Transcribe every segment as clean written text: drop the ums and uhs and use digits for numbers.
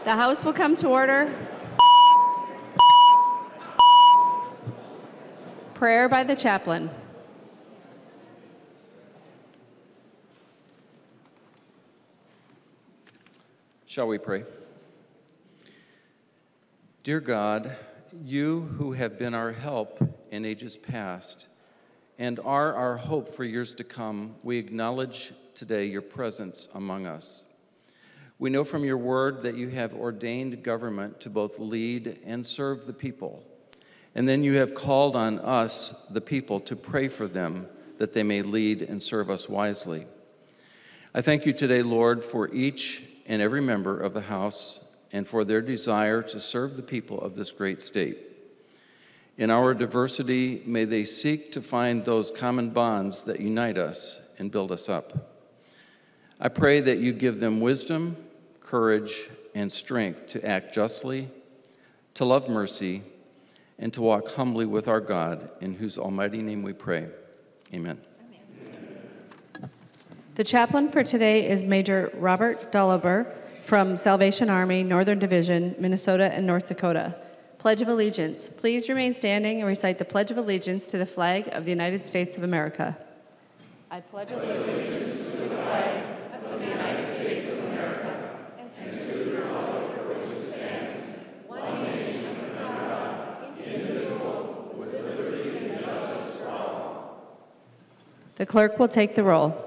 The House will come to order. Prayer by the chaplain. Shall we pray? Dear God, you who have been our help in ages past and are our hope for years to come, we acknowledge today your presence among us. We know from your word that you have ordained government to both lead and serve the people. And then you have called on us, the people, to pray for them that they may lead and serve us wisely. I thank you today, Lord, for each and every member of the House and for their desire to serve the people of this great state. In our diversity, may they seek to find those common bonds that unite us and build us up. I pray that you give them wisdom, courage, and strength to act justly, to love mercy, and to walk humbly with our God, in whose almighty name we pray. Amen. The chaplain for today is Major Robert Dolliver from Salvation Army, Northern Division, Minnesota and North Dakota. Pledge of Allegiance. Please remain standing and recite the Pledge of Allegiance to the flag of the United States of America. I pledge allegiance to the flag of the United States of America and to the republic for which it stands, one nation under God, indivisible, with liberty and justice for all. The clerk will take the roll.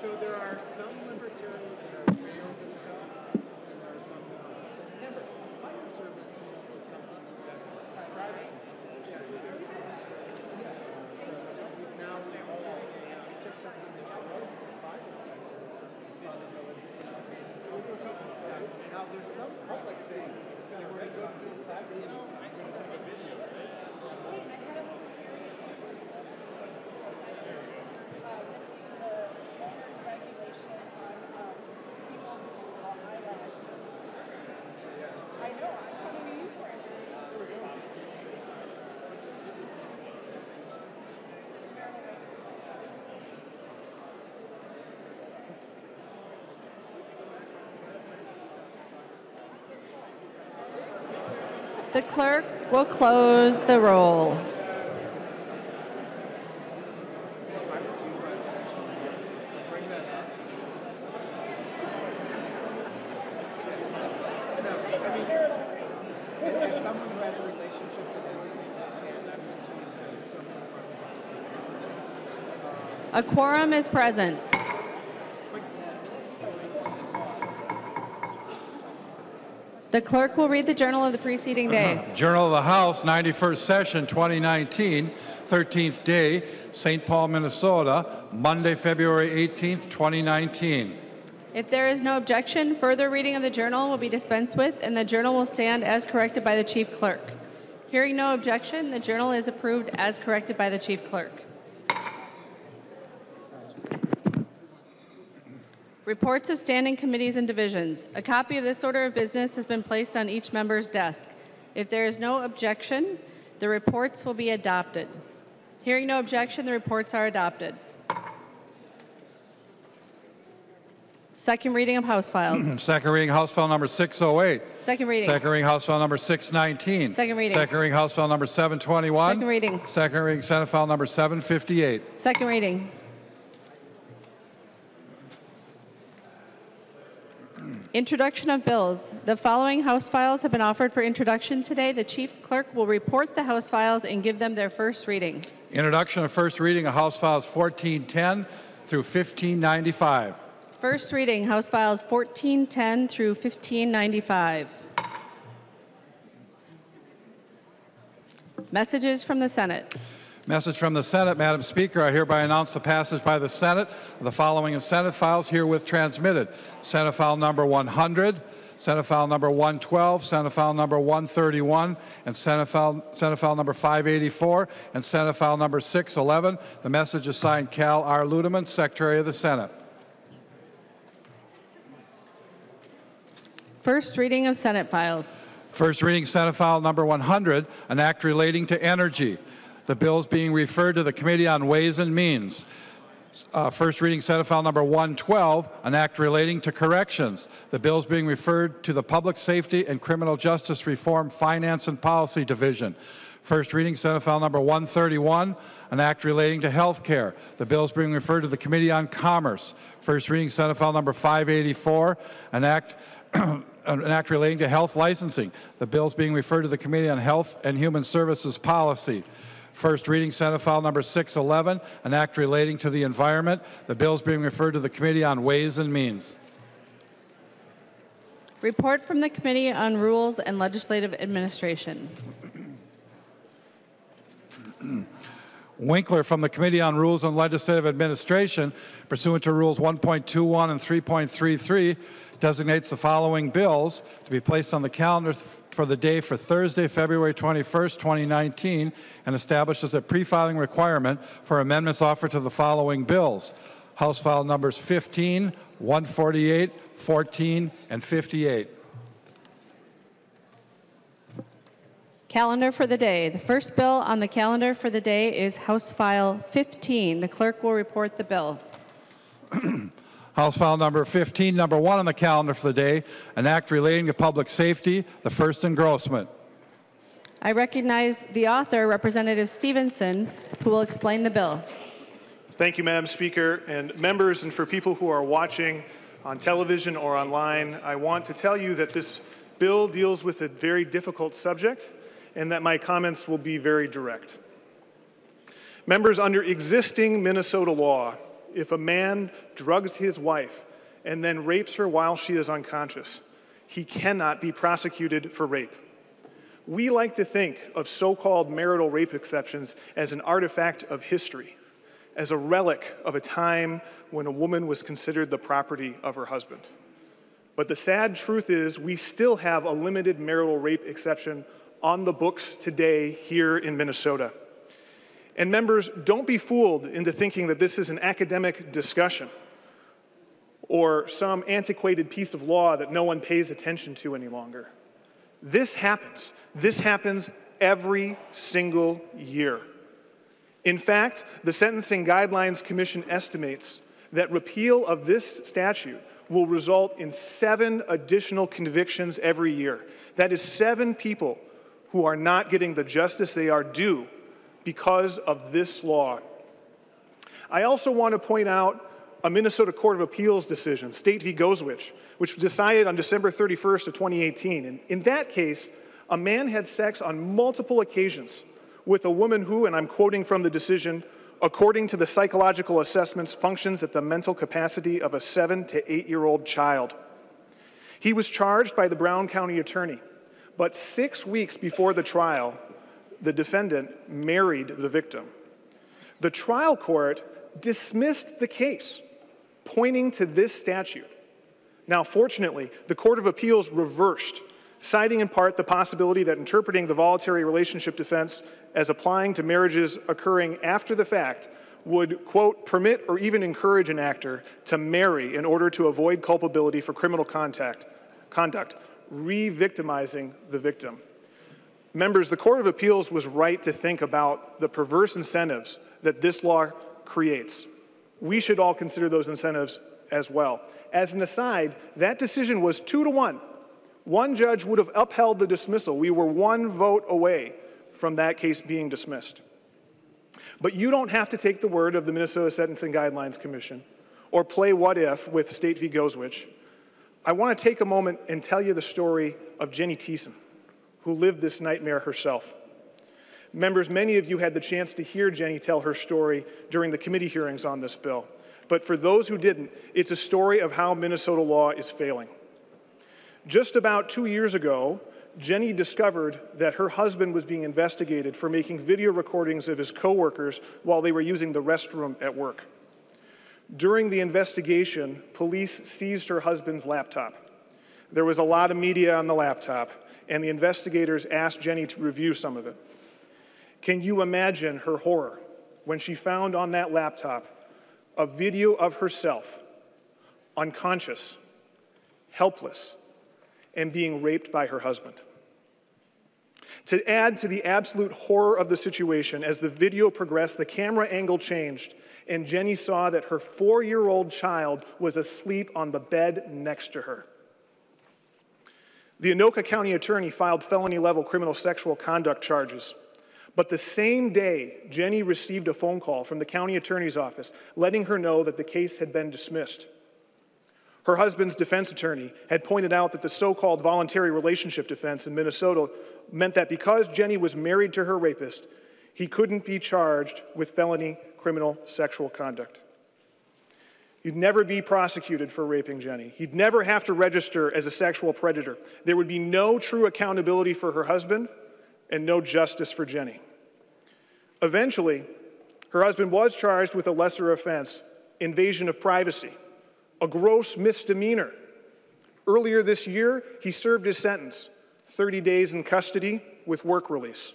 So there are some libertarians that are way over the top, and there are some that aren't. Remember, fire service was something that was private. Yeah. So now we took something that was the private sector responsibility. Now there's some public things that we're going to go to the private. You know, I'm going to have a video. The clerk will close the roll. A quorum is present. The clerk will read the journal of the preceding day. Journal of the House, 91st Session, 2019, 13th day, St. Paul, Minnesota, Monday, February 18th, 2019. If there is no objection, further reading of the journal will be dispensed with, and the journal will stand as corrected by the chief clerk. Hearing no objection, the journal is approved as corrected by the chief clerk. Reports of standing committees and divisions. A copy of this order of business has been placed on each member's desk. If there is no objection, the reports will be adopted. Hearing no objection, the reports are adopted. Second reading of House Files. Second reading House File number 608. Second reading. Second reading House File number 619. Second reading. Second reading House File number 721. Second reading. Second reading Senate File number 758. Second reading. Introduction of bills. The following House Files have been offered for introduction today. The Chief Clerk will report the House Files and give them their first reading. Introduction and first reading of House Files 1410 through 1595. First reading, House Files 1410 through 1595. Messages from the Senate. Message from the Senate. Madam Speaker, I hereby announce the passage by the Senate of the following Senate files herewith transmitted. Senate File number 100, Senate File number 112, Senate File number 131, and Senate File number 584, and Senate File number 611. The message is signed Cal R. Ludeman, Secretary of the Senate. First reading of Senate files. First reading Senate File number 100, an act relating to energy. The bill is being referred to the Committee on Ways and Means. First reading Senate File number 112, an act relating to corrections. The bill is being referred to the Public Safety and Criminal Justice Reform Finance and Policy Division. First reading Senate File number 131, an act relating to health care. The bill is being referred to the Committee on Commerce. First reading Senate File number 584, an act relating to health licensing. The bill is being referred to the Committee on Health and Human Services Policy. First reading Senate File number 611, an act relating to the environment. The bill is being referred to the Committee on Ways and Means. Report from the Committee on Rules and Legislative Administration. Winkler from the Committee on Rules and Legislative Administration, pursuant to Rules 1.21 and 3.33, designates the following bills to be placed on the calendar for the day for Thursday, February 21st, 2019, and establishes a pre-filing requirement for amendments offered to the following bills. House File numbers 15, 148, 14, and 58. Calendar for the day. The first bill on the calendar for the day is House File 15. The clerk will report the bill. House File number 15, number 1 on the calendar for the day, an act relating to public safety, the first engrossment. I recognize the author, Representative Stephenson, who will explain the bill. Thank you, Madam Speaker, and members, and for people who are watching on television or online, I want to tell you that this bill deals with a very difficult subject and that my comments will be very direct. Members, under existing Minnesota law, if a man drugs his wife and then rapes her while she is unconscious, he cannot be prosecuted for rape. We like to think of so-called marital rape exceptions as an artifact of history, as a relic of a time when a woman was considered the property of her husband. But the sad truth is we still have a limited marital rape exception on the books today here in Minnesota. And members, don't be fooled into thinking that this is an academic discussion or some antiquated piece of law that no one pays attention to any longer. This happens. This happens every single year. In fact, the Sentencing Guidelines Commission estimates that repeal of this statute will result in 7 additional convictions every year. That is 7 people who are not getting the justice they are due because of this law. I also want to point out a Minnesota Court of Appeals decision, State v. Goswich, which was decided on December 31st of 2018. And in that case, a man had sex on multiple occasions with a woman who, and I'm quoting from the decision, according to the psychological assessments, functions at the mental capacity of a 7 to 8-year-old child. He was charged by the Brown County attorney, but 6 weeks before the trial, the defendant married the victim. The trial court dismissed the case, pointing to this statute. Now, fortunately, the Court of Appeals reversed, citing in part the possibility that interpreting the voluntary relationship defense as applying to marriages occurring after the fact would, quote, permit or even encourage an actor to marry in order to avoid culpability for criminal conduct, re-victimizing the victim. Members, the Court of Appeals was right to think about the perverse incentives that this law creates. We should all consider those incentives as well. As an aside, that decision was 2-1. One judge would have upheld the dismissal. We were one vote away from that case being dismissed. But you don't have to take the word of the Minnesota Sentencing Guidelines Commission or play what if with State v. Goswich. I want to take a moment and tell you the story of Jenny Thiessen, who lived this nightmare herself. Members, many of you had the chance to hear Jenny tell her story during the committee hearings on this bill. But for those who didn't, it's a story of how Minnesota law is failing. Just about 2 years ago, Jenny discovered that her husband was being investigated for making video recordings of his coworkers while they were using the restroom at work. During the investigation, police seized her husband's laptop. There was a lot of media on the laptop, and the investigators asked Jenny to review some of it. Can you imagine her horror when she found on that laptop a video of herself, unconscious, helpless, and being raped by her husband? To add to the absolute horror of the situation, as the video progressed, the camera angle changed, and Jenny saw that her 4-year-old child was asleep on the bed next to her. The Anoka County attorney filed felony-level criminal sexual conduct charges. But the same day, Jenny received a phone call from the county attorney's office letting her know that the case had been dismissed. Her husband's defense attorney had pointed out that the so-called voluntary relationship defense in Minnesota meant that because Jenny was married to her rapist, he couldn't be charged with felony criminal sexual conduct. He'd never be prosecuted for raping Jenny. He'd never have to register as a sexual predator. There would be no true accountability for her husband and no justice for Jenny. Eventually, her husband was charged with a lesser offense, invasion of privacy, a gross misdemeanor. Earlier this year, he served his sentence, 30 days in custody with work release.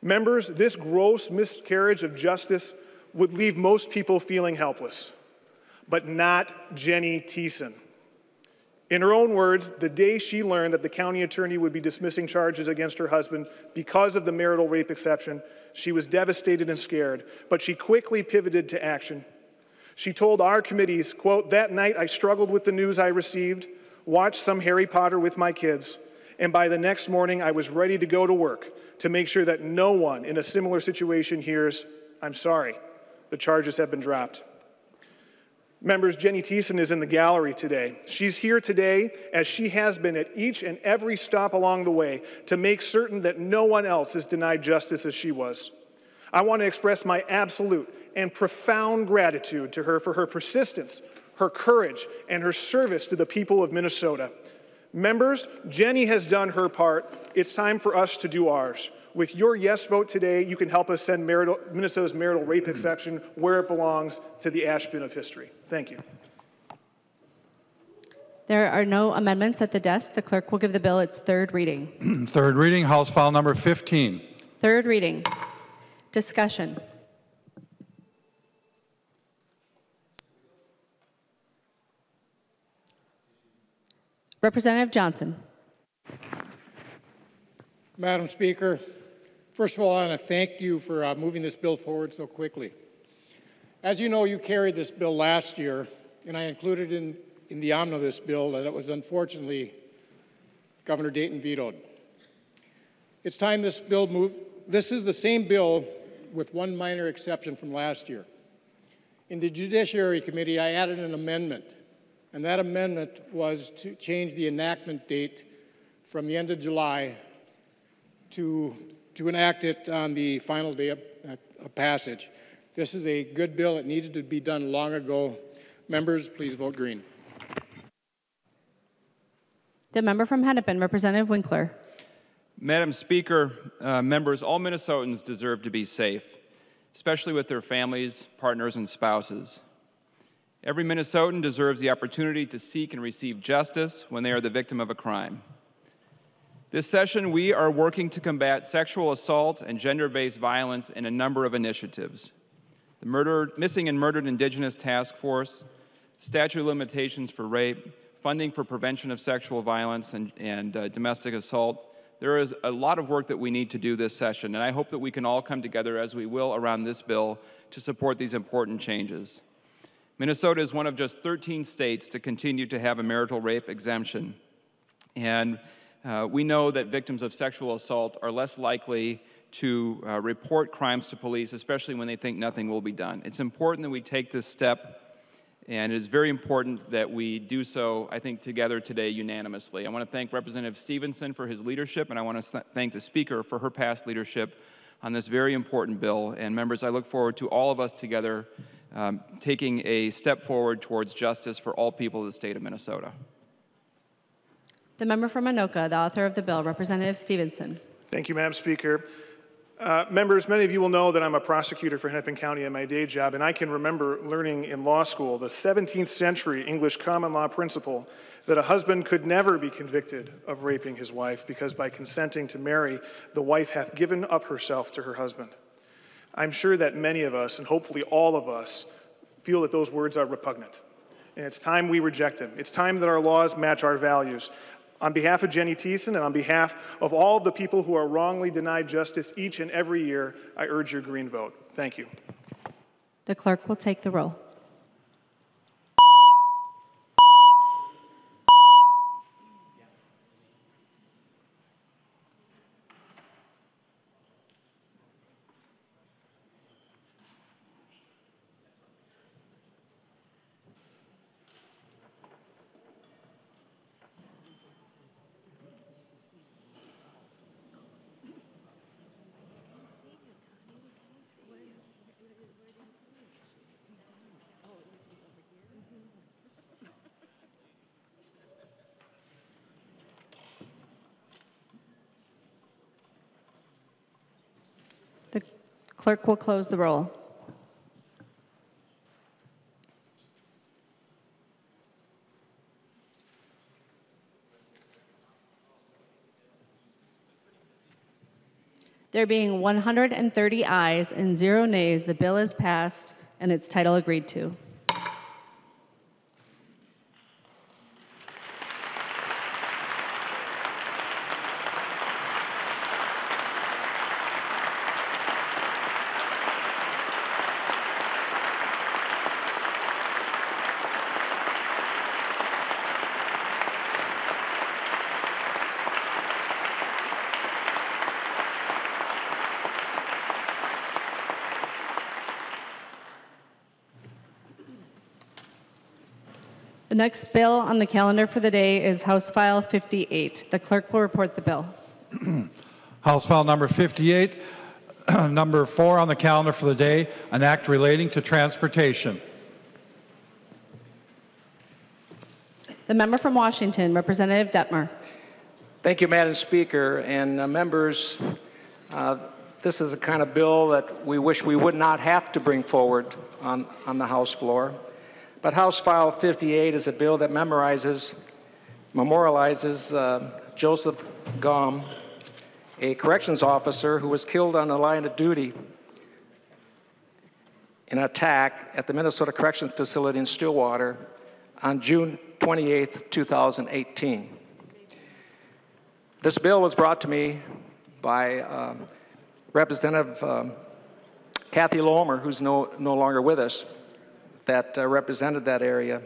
Members, this gross miscarriage of justice would leave most people feeling helpless, but not Jenny Thiessen. In her own words, the day she learned that the county attorney would be dismissing charges against her husband because of the marital rape exception, she was devastated and scared, but she quickly pivoted to action. She told our committees, quote, "That night I struggled with the news I received, watched some Harry Potter with my kids, and by the next morning I was ready to go to work to make sure that no one in a similar situation hears, 'I'm sorry, the charges have been dropped.'" Members, Jenny Thiessen is in the gallery today. She's here today, as she has been at each and every stop along the way, to make certain that no one else is denied justice as she was. I want to express my absolute and profound gratitude to her for her persistence, her courage, and her service to the people of Minnesota. Members, Jenny has done her part. It's time for us to do ours. With your yes vote today, you can help us send Minnesota's marital rape exception where it belongs, to the ash bin of history. Thank you. There are no amendments at the desk. The clerk will give the bill its third reading. Third reading, House File Number 15. Third reading. Discussion. Representative Johnson. Madam Speaker, first of all, I want to thank you for moving this bill forward so quickly. As you know, you carried this bill last year, and I included in the omnibus bill that it was unfortunately Governor Dayton vetoed. It's time this bill moved. This is the same bill with one minor exception from last year. In the Judiciary Committee, I added an amendment, and that amendment was to change the enactment date from the end of July to enact it on the final day of passage. This is a good bill. It needed to be done long ago. Members, please vote green. The member from Hennepin, Representative Winkler. Madam Speaker, members, all Minnesotans deserve to be safe, especially with their families, partners, and spouses. Every Minnesotan deserves the opportunity to seek and receive justice when they are the victim of a crime. This session, we are working to combat sexual assault and gender-based violence in a number of initiatives. The Missing and Murdered Indigenous Task Force, statute of limitations for rape, funding for prevention of sexual violence and domestic assault, there is a lot of work that we need to do this session, and I hope that we can all come together, as we will around this bill, to support these important changes. Minnesota is one of just 13 states to continue to have a marital rape exemption. And we know that victims of sexual assault are less likely to report crimes to police, especially when they think nothing will be done. It's important that we take this step, and it is very important that we do so, I think, together today unanimously. I want to thank Representative Stephenson for his leadership, and I want to thank the Speaker for her past leadership on this very important bill. And members, I look forward to all of us together taking a step forward towards justice for all people of the state of Minnesota. The member from Anoka, the author of the bill, Representative Stephenson. Thank you, Madam Speaker. Members, many of you will know that I'm a prosecutor for Hennepin County in my day job, and I can remember learning in law school the 17th century English common law principle that a husband could never be convicted of raping his wife, because by consenting to marry, the wife hath given up herself to her husband. I'm sure that many of us, and hopefully all of us, feel that those words are repugnant. And it's time we reject them. It's time that our laws match our values. On behalf of Jenny Thiessen and on behalf of all of the people who are wrongly denied justice each and every year, I urge your green vote. Thank you. The clerk will take the roll. The clerk will close the roll. There being 130 ayes and 0 nays, the bill is passed and its title agreed to. The next bill on the calendar for the day is House File 58. The clerk will report the bill. House File number 58, number 4 on the calendar for the day, an act relating to transportation. The member from Washington, Representative Dettmer. Thank you, Madam Speaker. And members, this is the kind of bill that we wish we would not have to bring forward on the House floor. But House File 58 is a bill that memorializes Joseph Gomm, a corrections officer who was killed on the line of duty in an attack at the Minnesota Corrections Facility in Stillwater on June 28, 2018. This bill was brought to me by Representative Kathy Lohmer, who's no longer with us, that represented that area.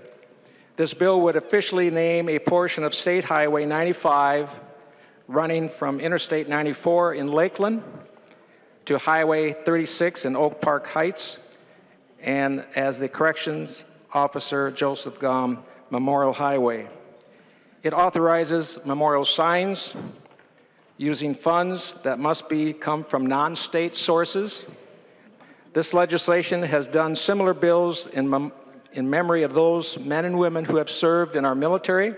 This bill would officially name a portion of State Highway 95 running from Interstate 94 in Lakeland to Highway 36 in Oak Park Heights, and as the Corrections Officer Joseph Gomm Memorial Highway. It authorizes memorial signs using funds that must come from non-state sources. This legislation has done similar bills in memory of those men and women who have served in our military,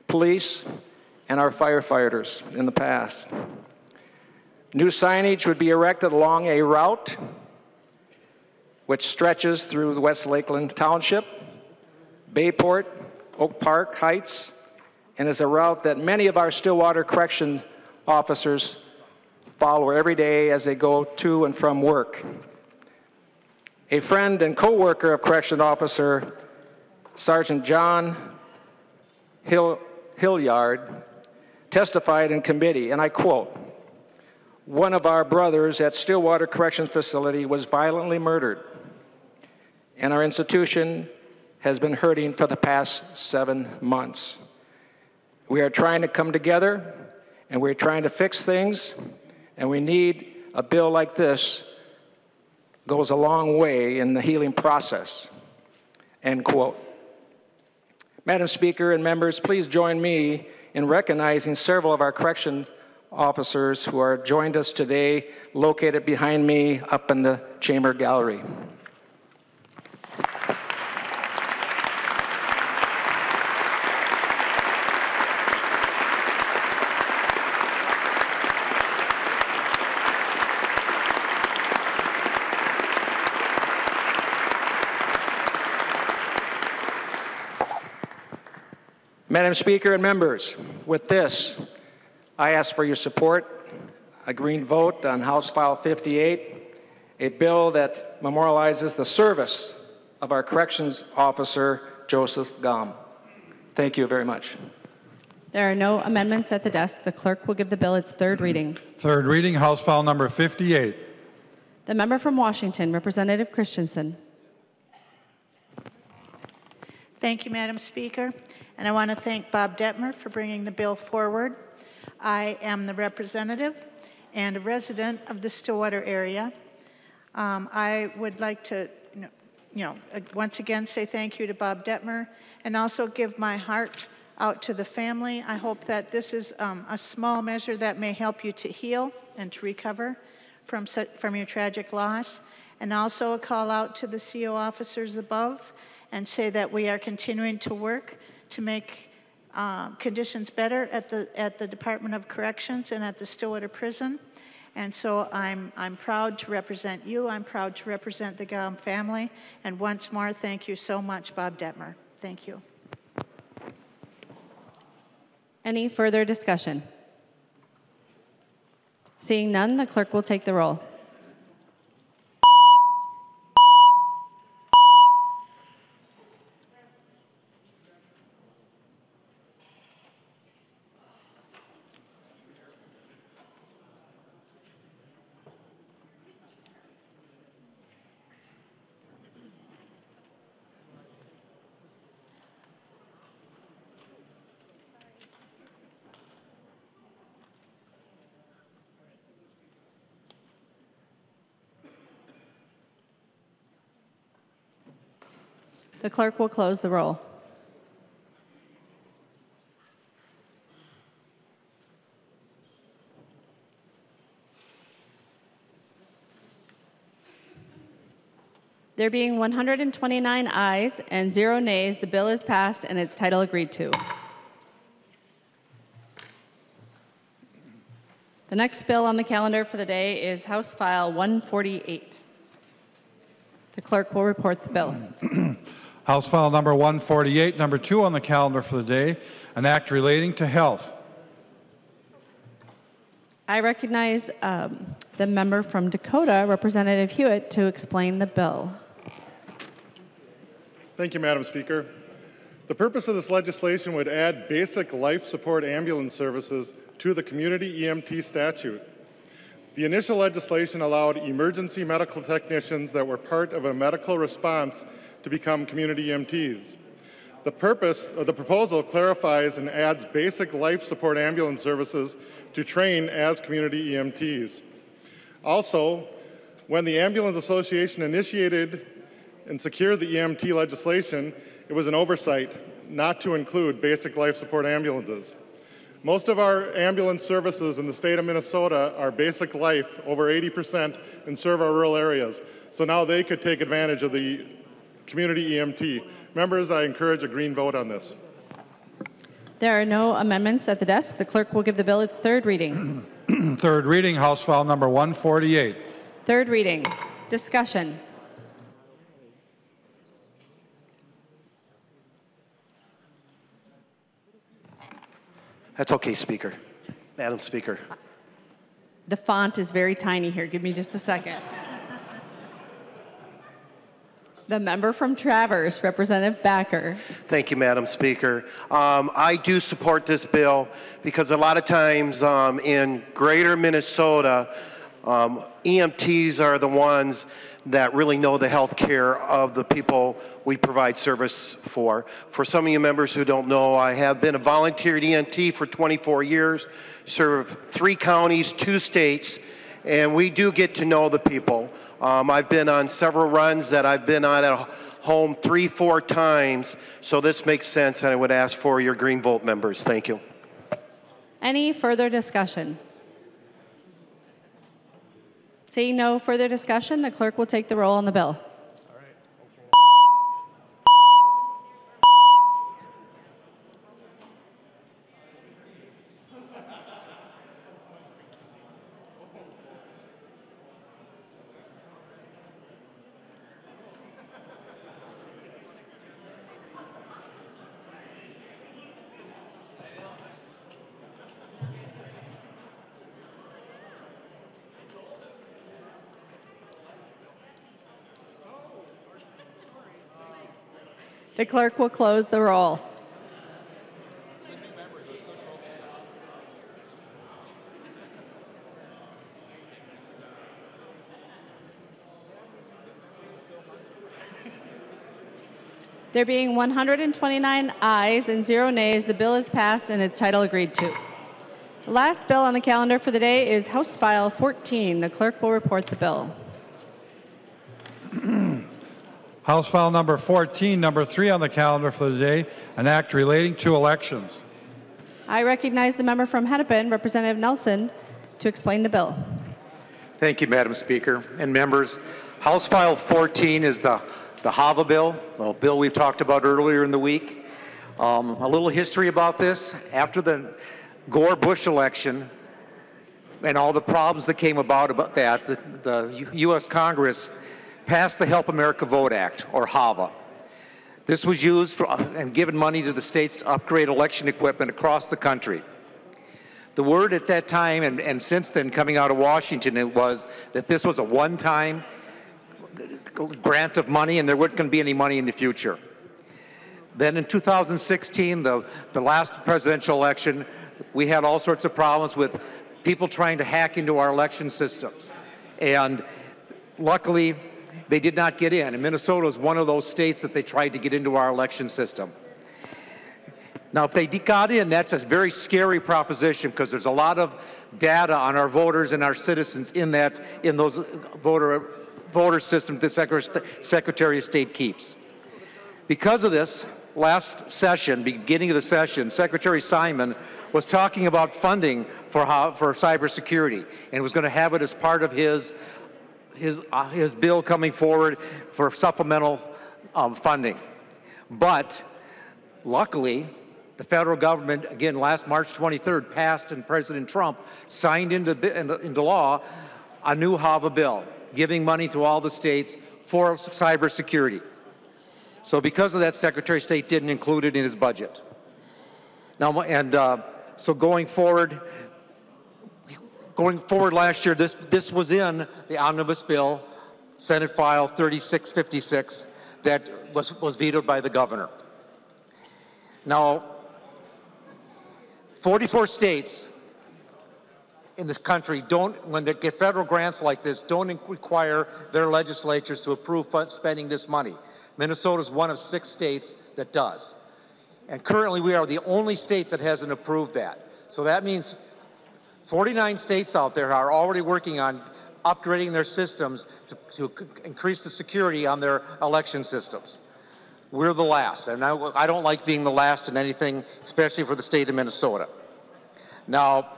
police, and our firefighters in the past. New signage would be erected along a route which stretches through the West Lakeland Township, Bayport, Oak Park Heights, and is a route that many of our Stillwater Corrections officers follow every day as they go to and from work. A friend and co-worker of Correction testified in committee, and I quote, "One of our brothers at Stillwater Corrections Facility was violently murdered, and our institution has been hurting for the past 7 months. We are trying to come together, and we're trying to fix things, and we need a bill like this goes a long way in the healing process," end quote. Madam Speaker and members, please join me in recognizing several of our correction officers who are joined us today, located behind me up in the chamber gallery. Madam Speaker and members, with this, I ask for your support, a green vote on House File 58, a bill that memorializes the service of our corrections officer, Joseph Gomm. Thank you very much. There are no amendments at the desk. The clerk will give the bill its third reading. Third reading, House File number 58. The member from Washington, Representative Christensen. Thank you, Madam Speaker. And I want to thank Bob Dettmer for bringing the bill forward. I am the representative and a resident of the Stillwater area. I would like to, once again say thank you to Bob Dettmer and also give my heart out to the family. I hope that this is a small measure that may help you to heal and to recover from your tragic loss. And also a call out to the CO officers above and say that we are continuing to work to make conditions better at the Department of Corrections and at the Stillwater Prison. And so I'm proud to represent you. I'm proud to represent the Gomm family. And once more, thank you so much, Bob Dettmer. Thank you. Any further discussion? Seeing none, the clerk will take the roll. The clerk will close the roll. There being 129 ayes and 0 nays, the bill is passed and its title agreed to. The next bill on the calendar for the day is House File 148. The clerk will report the bill. House File number 148, number 2 on the calendar for the day, an act relating to health. I recognize the member from Dakota, Representative Huot, to explain the bill. Thank you, Madam Speaker. The purpose of this legislation would add basic life support ambulance services to the community EMT statute. The initial legislation allowed emergency medical technicians that were part of a medical response to become community EMTs. The purpose of the proposal clarifies and adds basic life support ambulance services to train as community EMTs. Also, when the Ambulance Association initiated and secured the EMT legislation, it was an oversight not to include basic life support ambulances. Most of our ambulance services in the state of Minnesota are basic life, over 80%, and serve our rural areas. So now they could take advantage of the community EMT. Members, I encourage a green vote on this. There are no amendments at the desk. The clerk will give the bill its third reading. Third reading, House File number 148. Third reading. Discussion. That's okay, Speaker. Madam Speaker. The font is very tiny here. Give me just a second. The member from Traverse, Representative Backer. Thank you, Madam Speaker. I do support this bill because a lot of times in greater Minnesota, EMTs are the ones that really know the health care of the people we provide service for. For some of you members who don't know, I have been a volunteer EMT for 24 years, served 3 counties, 2 states, and we do get to know the people. I've been on several runs that I've been on at home 3-4 times, so this makes sense, and I would ask for your green vote, members. Thank you. Any further discussion? Seeing no further discussion, the clerk will take the roll on the bill. The clerk will close the roll. There being 129 ayes and 0 nays, the bill is passed and its title agreed to. The last bill on the calendar for the day is House File 14. The clerk will report the bill. House File number 14, number 3 on the calendar for the day, an act relating to elections. I recognize the member from Hennepin, Representative Nelson, to explain the bill. Thank you, Madam Speaker and members. House File 14 is the HAVA bill, a bill we've talked about earlier in the week. A little history about this. After the Gore-Bush election and all the problems that came about that, the U.S. Congress passed the Help America Vote Act, or HAVA. This was used for, and given money to the states to upgrade election equipment across the country. The word at that time, and since then coming out of Washington, it was that this was a one-time grant of money and there wasn't going to be any money in the future. Then in 2016, the last presidential election, we had all sorts of problems with people trying to hack into our election systems. And luckily, they did not get in. And Minnesota is one of those states that they tried to get into our election system. Now, if they got in, that's a very scary proposition because there's a lot of data on our voters and our citizens in those voter systems the Secretary of State keeps. Because of this, last session, beginning of the session, Secretary Simon was talking about funding for cybersecurity and was going to have it as part of his bill coming forward for supplemental funding. But luckily, the federal government, again, last March 23rd, passed and President Trump signed into law a new HAVA bill, giving money to all the states for cybersecurity. So because of that, Secretary of State didn't include it in his budget. Now, so going forward last year, this was in the omnibus bill, Senate File 3656, that was vetoed by the governor. Now, 44 states in this country when they get federal grants like this, don't require their legislatures to approve spending this money. Minnesota is one of 6 states that does. And currently, we are the only state that hasn't approved that. So that means 49 states out there are already working on upgrading their systems to increase the security on their election systems. We're the last, and I don't like being the last in anything, especially for the state of Minnesota. Now,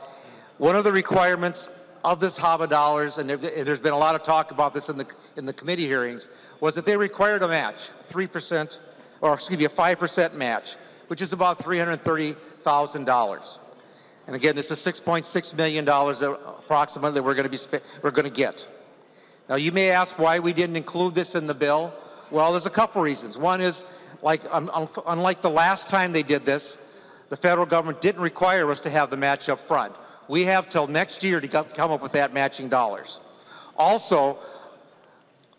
one of the requirements of this HAVA dollars, and there's been a lot of talk about this in the committee hearings, was that they required a match, 3%, or excuse me, a 5% match, which is about $330,000. And again, this is $6.6 million approximately that we're going to get. Now, you may ask why we didn't include this in the bill. Well, there's a couple reasons. One is, unlike the last time they did this, the federal government didn't require us to have the match up front. We have till next year to come up with that matching dollars. Also,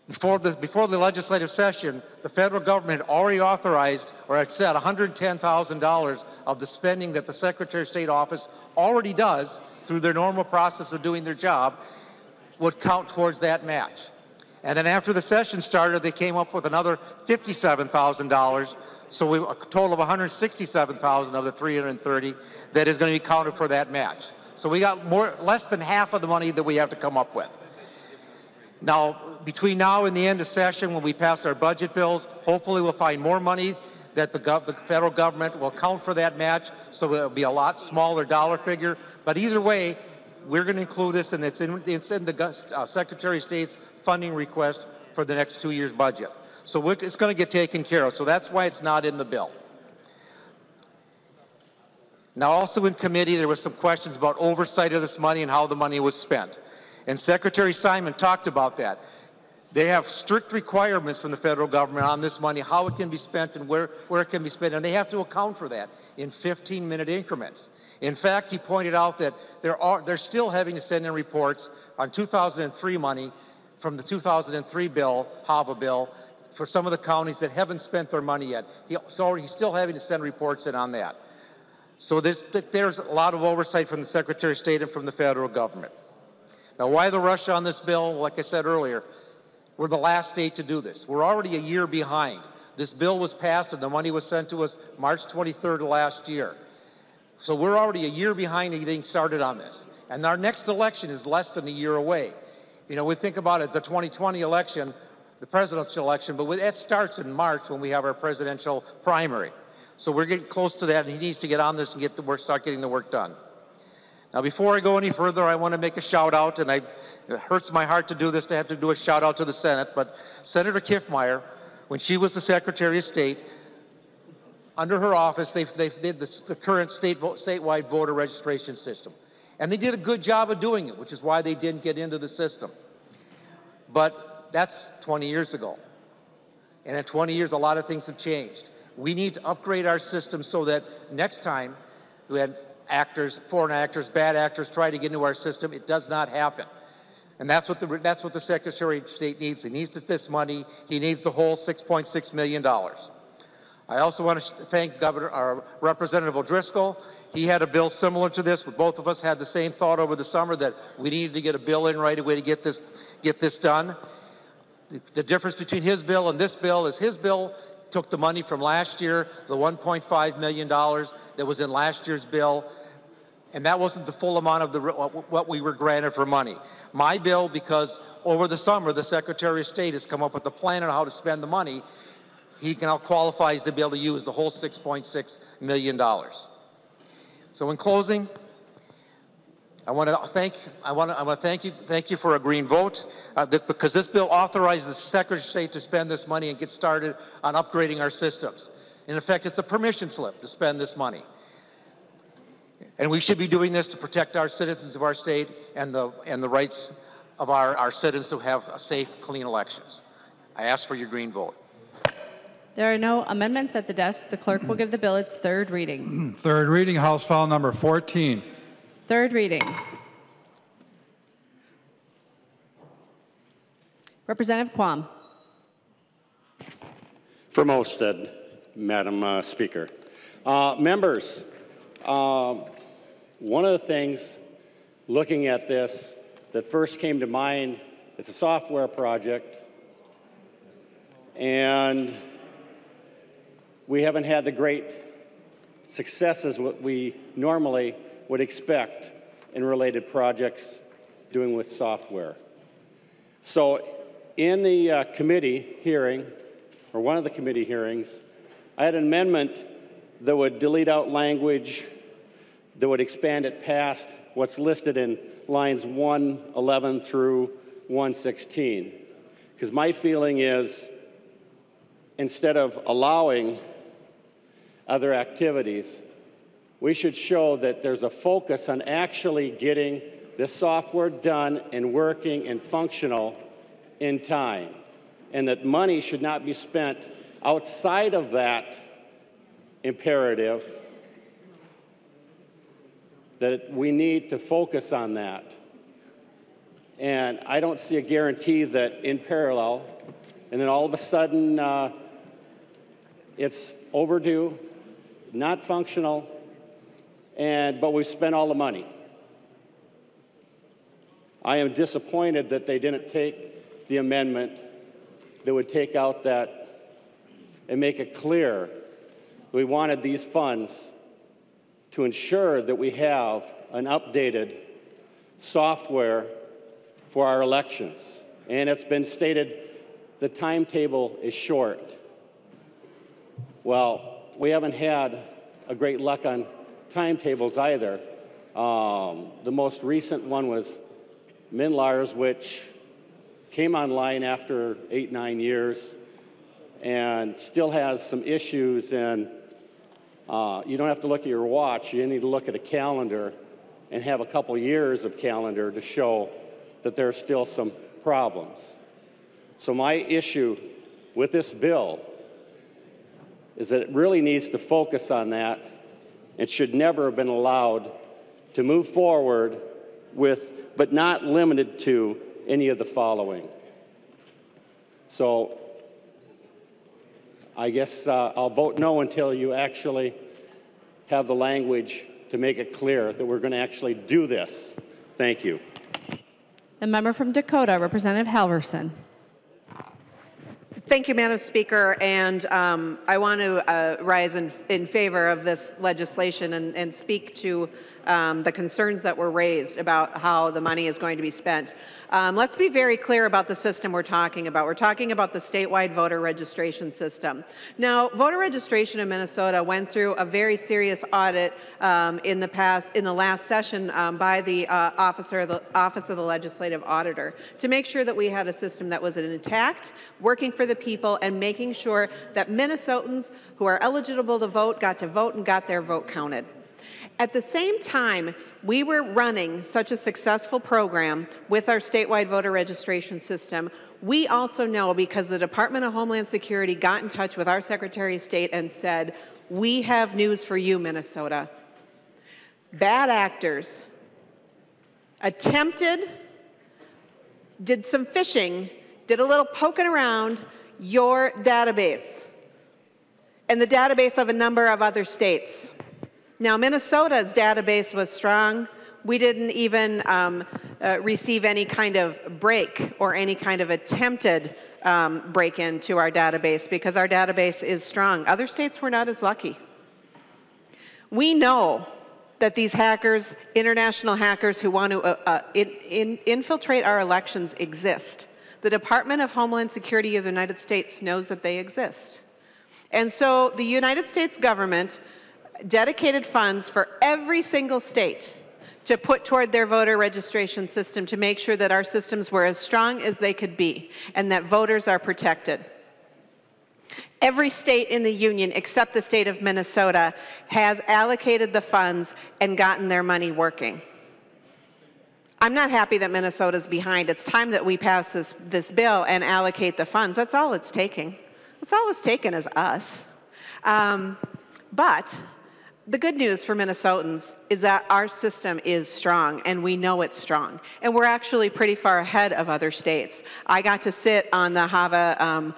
Before the legislative session, the federal government had already authorized, or had said, $110,000 of the spending that the Secretary of State office already does through their normal process of doing their job would count towards that match. And then after the session started, they came up with another $57,000, so a total of $167,000 of the $330 that is going to be counted for that match. So we got less than half of the money that we have to come up with. Now, between now and the end of session, when we pass our budget bills, hopefully we'll find more money that the federal government will count for that match, so it'll be a lot smaller dollar figure. But either way, we're going to include this, and it's in the Secretary of State's funding request for the next 2 years' budget. So it's going to get taken care of. So that's why it's not in the bill. Now, also in committee, there was some questions about oversight of this money and how the money was spent. And Secretary Simon talked about that. They have strict requirements from the federal government on this money, how it can be spent and where it can be spent, and they have to account for that in 15-minute increments. In fact, he pointed out that they're still having to send in reports on 2003 money from the 2003 bill, HAVA bill, for some of the counties that haven't spent their money yet. He's still having to send reports in on that. So there's a lot of oversight from the Secretary of State and from the federal government. Now, why the rush on this bill? Like I said earlier, we're the last state to do this. We're already a year behind. This bill was passed and the money was sent to us March 23rd of last year. So we're already a year behind in getting started on this. And our next election is less than a year away. You know, we think about it, the 2020 election, the presidential election, but that starts in March when we have our presidential primary. So we're getting close to that, and he needs to get on this and start getting the work done. Now, before I go any further, I want to make a shout out, and it hurts my heart to do this, to have to do a shout out to the Senate, but Senator Kiffmeyer, when she was the Secretary of State, under her office, they did the current statewide voter registration system. And they did a good job of doing it, which is why they didn't get into the system. But that's 20 years ago. And in 20 years, a lot of things have changed. We need to upgrade our system so that next time we had actors, foreign actors, bad actors try to get into our system, it does not happen. And that's what the Secretary of State needs. He needs this money. He needs the whole $6.6 million. I also want to thank Representative O'Driscoll. He had a bill similar to this, but both of us had the same thought over the summer that we needed to get a bill in right away to get this done. The difference between his bill and this bill is his bill took the money from last year, the $1.5 million that was in last year's bill, and that wasn't the full amount of what we were granted for money. My bill, because over the summer the Secretary of State has come up with a plan on how to spend the money, he now qualifies to be able to use the whole $6.6 million. So in closing, I want to thank you for a green vote, because this bill authorizes the Secretary of State to spend this money and get started on upgrading our systems. In effect, it's a permission slip to spend this money. And we should be doing this to protect our citizens of our state and the rights of our citizens to have safe, clean elections. I ask for your green vote. There are no amendments at the desk. The clerk will give the bill its third reading. Third reading, House File Number 14. Third reading. Representative Quam. For most said, Madam Speaker. Members, one of the things looking at this that first came to mind, it's a software project, and we haven't had the great successes what we normally would expect in related projects doing with software. So in the committee hearing, or one of the committee hearings, I had an amendment that would delete out language that would expand it past what's listed in lines 111 through 116. Because my feeling is, instead of allowing other activities, we should show that there's a focus on actually getting this software done and working and functional in time, and that money should not be spent outside of that imperative, that we need to focus on that. And I don't see a guarantee that in parallel, and then all of a sudden it's overdue, not functional, but we've spent all the money. I am disappointed that they didn't take the amendment that would take out that and make it clear that we wanted these funds to ensure that we have an updated software for our elections. And it's been stated the timetable is short. Well, we haven't had a great luck on timetables either. The most recent one was Minlar's, which came online after 8-9 years and still has some issues. And you don't have to look at your watch. You need to look at a calendar and have a couple years of calendar to show that there are still some problems. So my issue with this bill is that it really needs to focus on that. It should never have been allowed to move forward with, but not limited to, any of the following. So I guess I'll vote no until you actually have the language to make it clear that we're going to actually do this. Thank you. The member from Dakota, Representative Halverson. Thank you, Madam Speaker, and I want to rise in favor of this legislation and speak to the concerns that were raised about how the money is going to be spent. Let's be very clear about the system we're talking about. We're talking about the statewide voter registration system. Now, voter registration in Minnesota went through a very serious audit in the last session by the Office of the Legislative Auditor to make sure that we had a system that was intact, working for the people, and making sure that Minnesotans who are eligible to vote and got their vote counted. At the same time, we were running such a successful program with our statewide voter registration system. We also know, because the Department of Homeland Security got in touch with our Secretary of State and said, we have news for you, Minnesota. Bad actors did some phishing, did a little poking around your database and the database of a number of other states. Now, Minnesota's database was strong. We didn't even receive any kind of break or any kind of attempted break-in to our database because our database is strong. Other states were not as lucky. We know that these hackers, international hackers who want to infiltrate our elections exist. The Department of Homeland Security of the United States knows that they exist. And so the United States government dedicated funds for every single state to put toward their voter registration system to make sure that our systems were as strong as they could be and that voters are protected. Every state in the union except the state of Minnesota has allocated the funds and gotten their money working. I'm not happy that Minnesota's behind. It's time that we pass this bill and allocate the funds. That's all it's taking. That's all it's taken is us. But the good news for Minnesotans is that our system is strong, and we know it's strong. And we're actually pretty far ahead of other states. I got to sit on the HAVA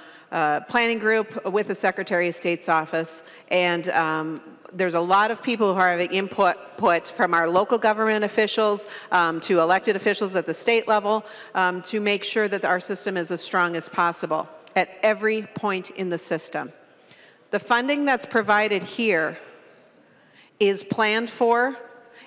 planning group with the Secretary of State's office, and there's a lot of people who are having input from our local government officials to elected officials at the state level to make sure that our system is as strong as possible at every point in the system. The funding that's provided here is planned for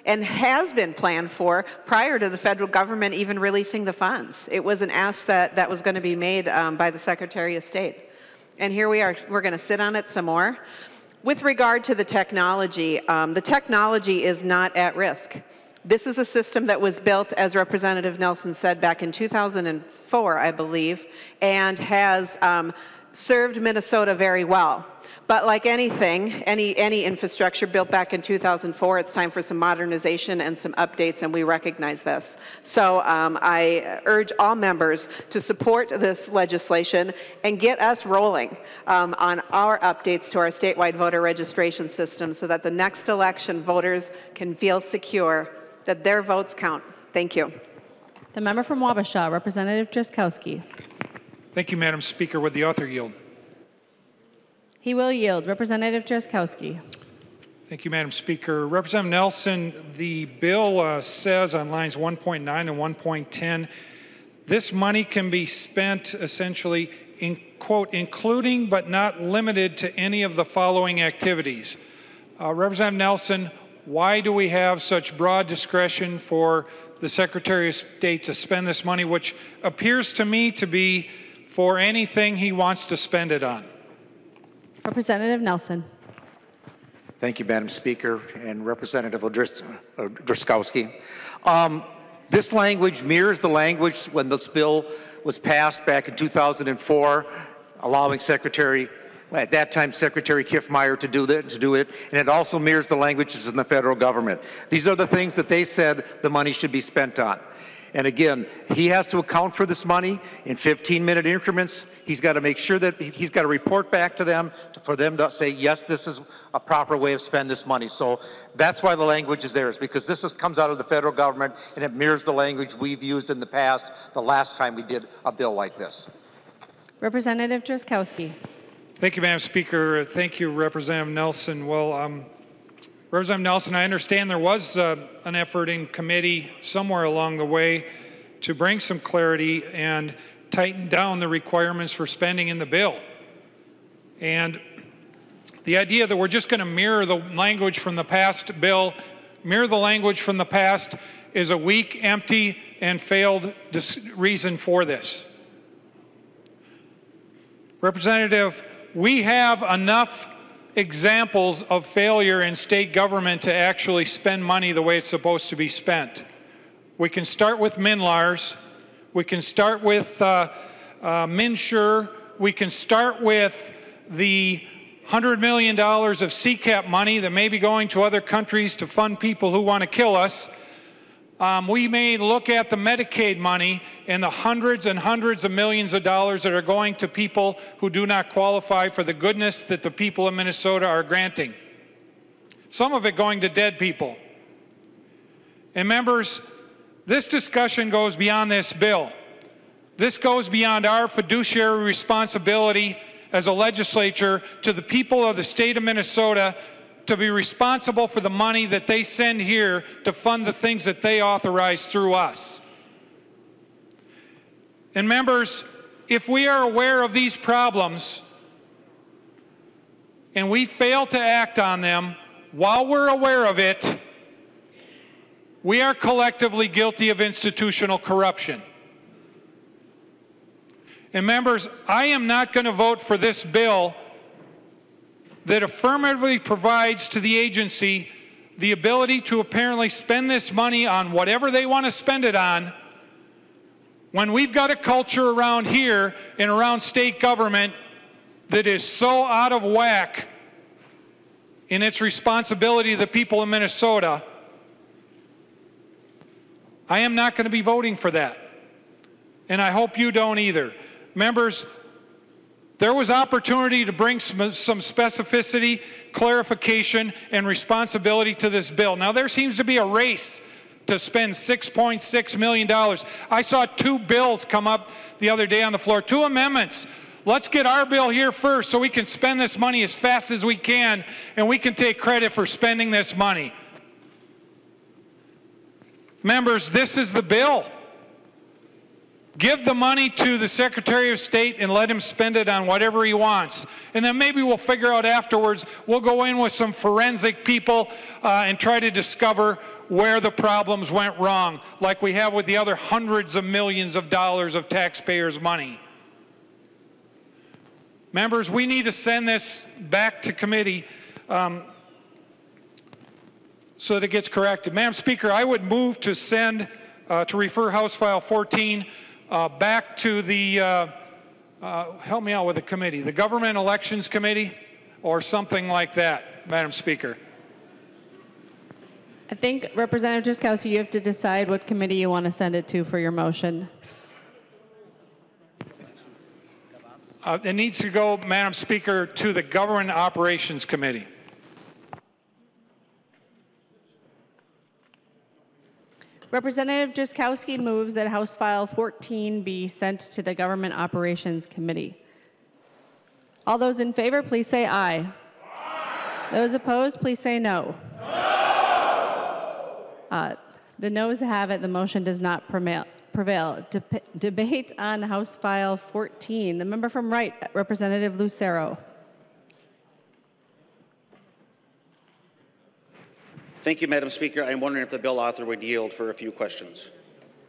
and has been planned for prior to the federal government even releasing the funds. It was an ask that was going to be made by the Secretary of State. And here we are, we're going to sit on it some more. With regard to the technology is not at risk. This is a system that was built, as Representative Nelson said, back in 2004, I believe, and has served Minnesota very well. But like anything, any infrastructure built back in 2004, it's time for some modernization and some updates, and we recognize this. So I urge all members to support this legislation and get us rolling on our updates to our statewide voter registration system so that the next election voters can feel secure that their votes count. Thank you. The member from Wabasha, Representative Drazkowski. Thank you, Madam Speaker. Would the author yield? He will yield. Representative Drazkowski. Thank you, Madam Speaker. Representative Nelson, the bill says on lines 1.9 and 1.10, this money can be spent essentially in, quote, including but not limited to any of the following activities. Representative Nelson, why do we have such broad discretion for the Secretary of State to spend this money, which appears to me to be for anything he wants to spend it on? Representative Nelson. Thank you, Madam Speaker, and Representative Drazkowski. This language mirrors the language when this bill was passed back in 2004, allowing at that time, Secretary Kiffmeyer to do it, and it also mirrors the languages in the federal government. These are the things that they said the money should be spent on. And again, he has to account for this money in 15-minute increments. He's got to make sure that he's got to report back to them for them to say, yes, this is a proper way of spending this money. So that's why the language is there, is because this comes out of the federal government and it mirrors the language we've used in the past, the last time we did a bill like this. Representative Drazkowski. Thank you, Madam Speaker. Thank you, Representative Nelson. Well, Representative Nelson, I understand there was an effort in committee somewhere along the way to bring some clarity and tighten down the requirements for spending in the bill. And the idea that we're just going to mirror the language from the past bill, mirror the language from the past, is a weak, empty, and failed reason for this. Representative, we have enough examples of failure in state government to actually spend money the way it's supposed to be spent. We can start with MNLARS. We can start with MNsure. We can start with the $100 million of CCAP money that may be going to other countries to fund people who want to kill us. We may look at the Medicaid money and the hundreds and hundreds of millions of dollars that are going to people who do not qualify for the goodness that the people of Minnesota are granting. Some of it going to dead people. And members, this discussion goes beyond this bill. This goes beyond our fiduciary responsibility as a legislature to the people of the state of Minnesota to be responsible for the money that they send here to fund the things that they authorize through us. And members, if we are aware of these problems and we fail to act on them while we're aware of it, we are collectively guilty of institutional corruption. And members, I am not going to vote for this bill that affirmatively provides to the agency the ability to apparently spend this money on whatever they want to spend it on, when we've got a culture around here and around state government that is so out of whack in its responsibility to the people of Minnesota. I am not going to be voting for that. And I hope you don't either. Members, there was opportunity to bring some specificity, clarification, and responsibility to this bill. Now, there seems to be a race to spend $6.6 million. I saw 2 bills come up the other day on the floor, 2 amendments. Let's get our bill here first so we can spend this money as fast as we can, and we can take credit for spending this money. Members, this is the bill. Give the money to the Secretary of State and let him spend it on whatever he wants. And then maybe we'll figure out afterwards, we'll go in with some forensic people and try to discover where the problems went wrong, like we have with the other hundreds of millions of dollars of taxpayers' money. Members, we need to send this back to committee so that it gets corrected. Madam Speaker, I would move to send, to refer House File 14 back to the, help me out with the committee, the Government Elections Committee or something like that, Madam Speaker. I think, Representative Drazkowski, you have to decide what committee you want to send it to for your motion. It needs to go, Madam Speaker, to the Government Operations Committee. Representative Drzkowski moves that House File 14 be sent to the Government Operations Committee. All those in favor, please say aye. Aye. Those opposed, please say no. No. The noes have it. The motion does not prevail. Debate on House File 14. The member from Wright, Representative Lucero. Thank you, Madam Speaker. I'm wondering if the bill author would yield for a few questions.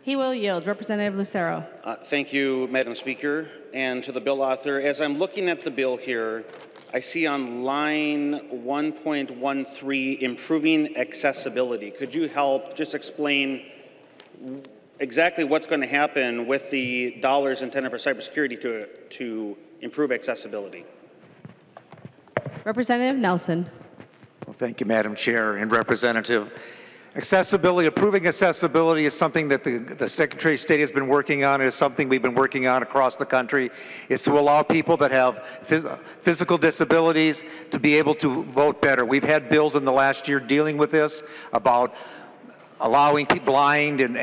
He will yield. Representative Lucero. Thank you, Madam Speaker. And to the bill author, as I'm looking at the bill here, I see on line 1.13, improving accessibility. Could you help just explain exactly what's going to happen with the dollars intended for cybersecurity to improve accessibility? Representative Nelson. Well, thank you, Madam Chair and Representative. Accessibility, improving accessibility is something that the Secretary of State has been working on. It is something we've been working on across the country. It's to allow people that have physical disabilities to be able to vote better. We've had bills in the last year dealing with this, about allowing blind and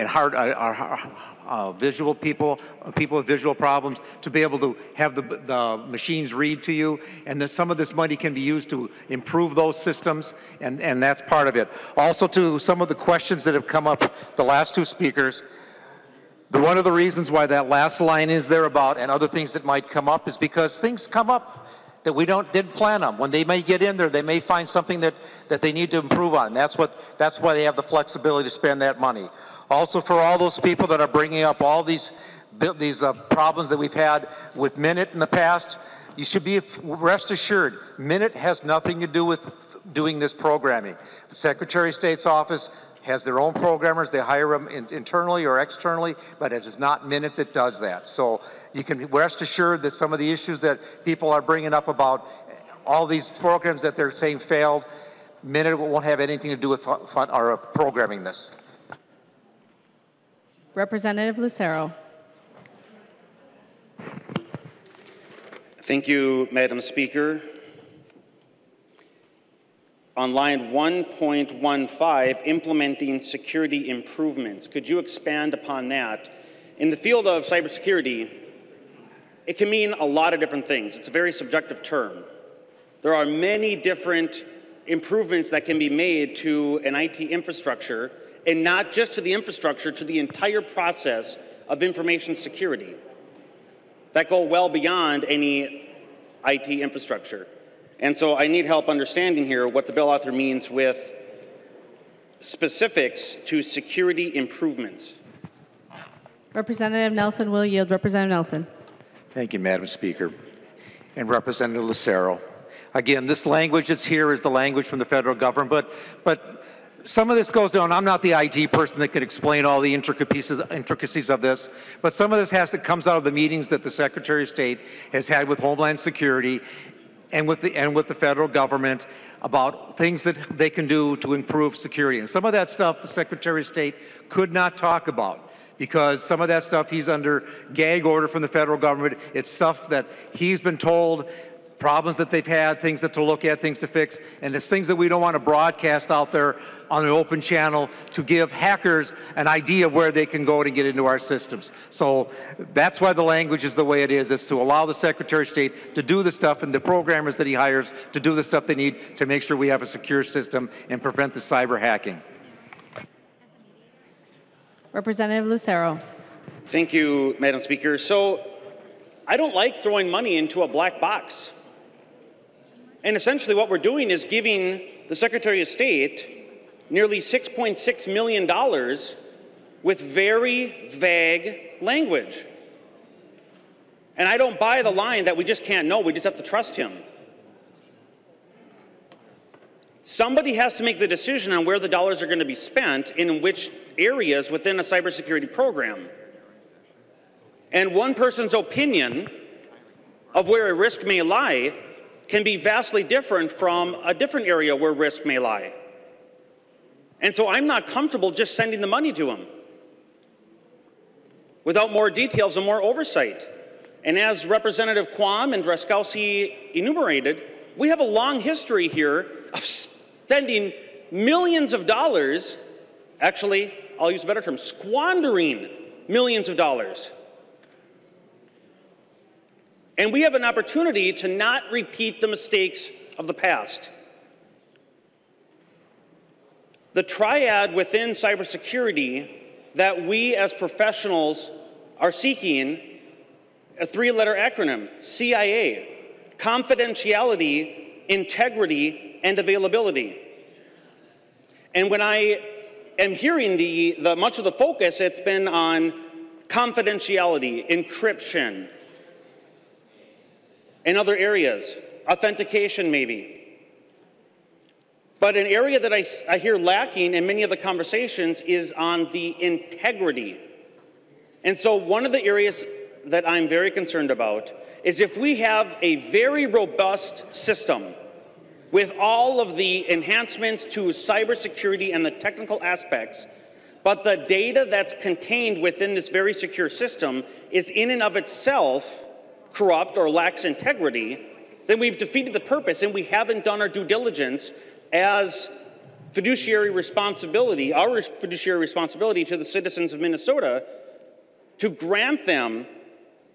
visual people with visual problems to be able to have the machines read to you, and that some of this money can be used to improve those systems, and that's part of it. Also, to some of the questions that have come up, the last two speakers, one of the reasons why that last line is there about, and other things that might come up, is because things come up that we didn't plan on. When they may get in there, they may find something that they need to improve on. That's why they have the flexibility to spend that money. Also, for all those people that are bringing up all these problems that we've had with Minute in the past, you should be rest assured, Minute has nothing to do with doing this programming. The Secretary of State's office has their own programmers. They hire them internally or externally, but it is not Minute that does that. So you can rest assured that some of the issues that people are bringing up about all these programs that they're saying failed, Minute won't have anything to do with programming this. Representative Lucero. Thank you, Madam Speaker. On line 1.15, implementing security improvements. Could you expand upon that? In the field of cybersecurity, it can mean a lot of different things. It's a very subjective term. There are many different improvements that can be made to an IT infrastructure, and not just to the infrastructure, to the entire process of information security that go well beyond any IT infrastructure. And so I need help understanding here what the bill author means with specifics to security improvements. Representative Nelson will yield. Representative Nelson. Thank you, Madam Speaker. And Representative Lucero. Again, this language that's here is the language from the federal government, but some of this goes down. I'm not the IT person that could explain all the intricacies of this, but some of this comes out of the meetings that the Secretary of State has had with Homeland Security and with the federal government about things that they can do to improve security. And some of that stuff the Secretary of State could not talk about, because some of that stuff he's under gag order from the federal government. It's stuff that he's been told, problems that they've had, things to look at, things to fix, and it's things that we don't want to broadcast out there on an open channel to give hackers an idea of where they can go to get into our systems. So that's why the language is the way it is to allow the Secretary of State to do the stuff and the programmers that he hires to do the stuff they need to make sure we have a secure system and prevent the cyber hacking. Representative Lucero. Thank you, Madam Speaker. So I don't like throwing money into a black box. And essentially what we're doing is giving the Secretary of State nearly $6.6 million with very vague language. And I don't buy the line that we just can't know, we just have to trust him. Somebody has to make the decision on where the dollars are going to be spent and in which areas within a cybersecurity program. And one person's opinion of where a risk may lie can be vastly different from a different area where risk may lie. And so I'm not comfortable just sending the money to him without more details and more oversight. And as Representative Quam and Drzkowski enumerated, we have a long history here of spending millions of dollars, actually I'll use a better term, squandering millions of dollars. And we have an opportunity to not repeat the mistakes of the past. The triad within cybersecurity that we as professionals are seeking, a three-letter acronym, CIA, confidentiality, integrity, and availability. And when I am hearing the much of the focus, it's been on confidentiality, encryption, and other areas, authentication maybe. But an area that I hear lacking in many of the conversations is on the integrity. And so one of the areas that I'm very concerned about is if we have a very robust system with all of the enhancements to cybersecurity and the technical aspects, but the data that's contained within this very secure system is in and of itself corrupt or lacks integrity, then we've defeated the purpose and we haven't done our due diligence as fiduciary responsibility, our fiduciary responsibility to the citizens of Minnesota to grant them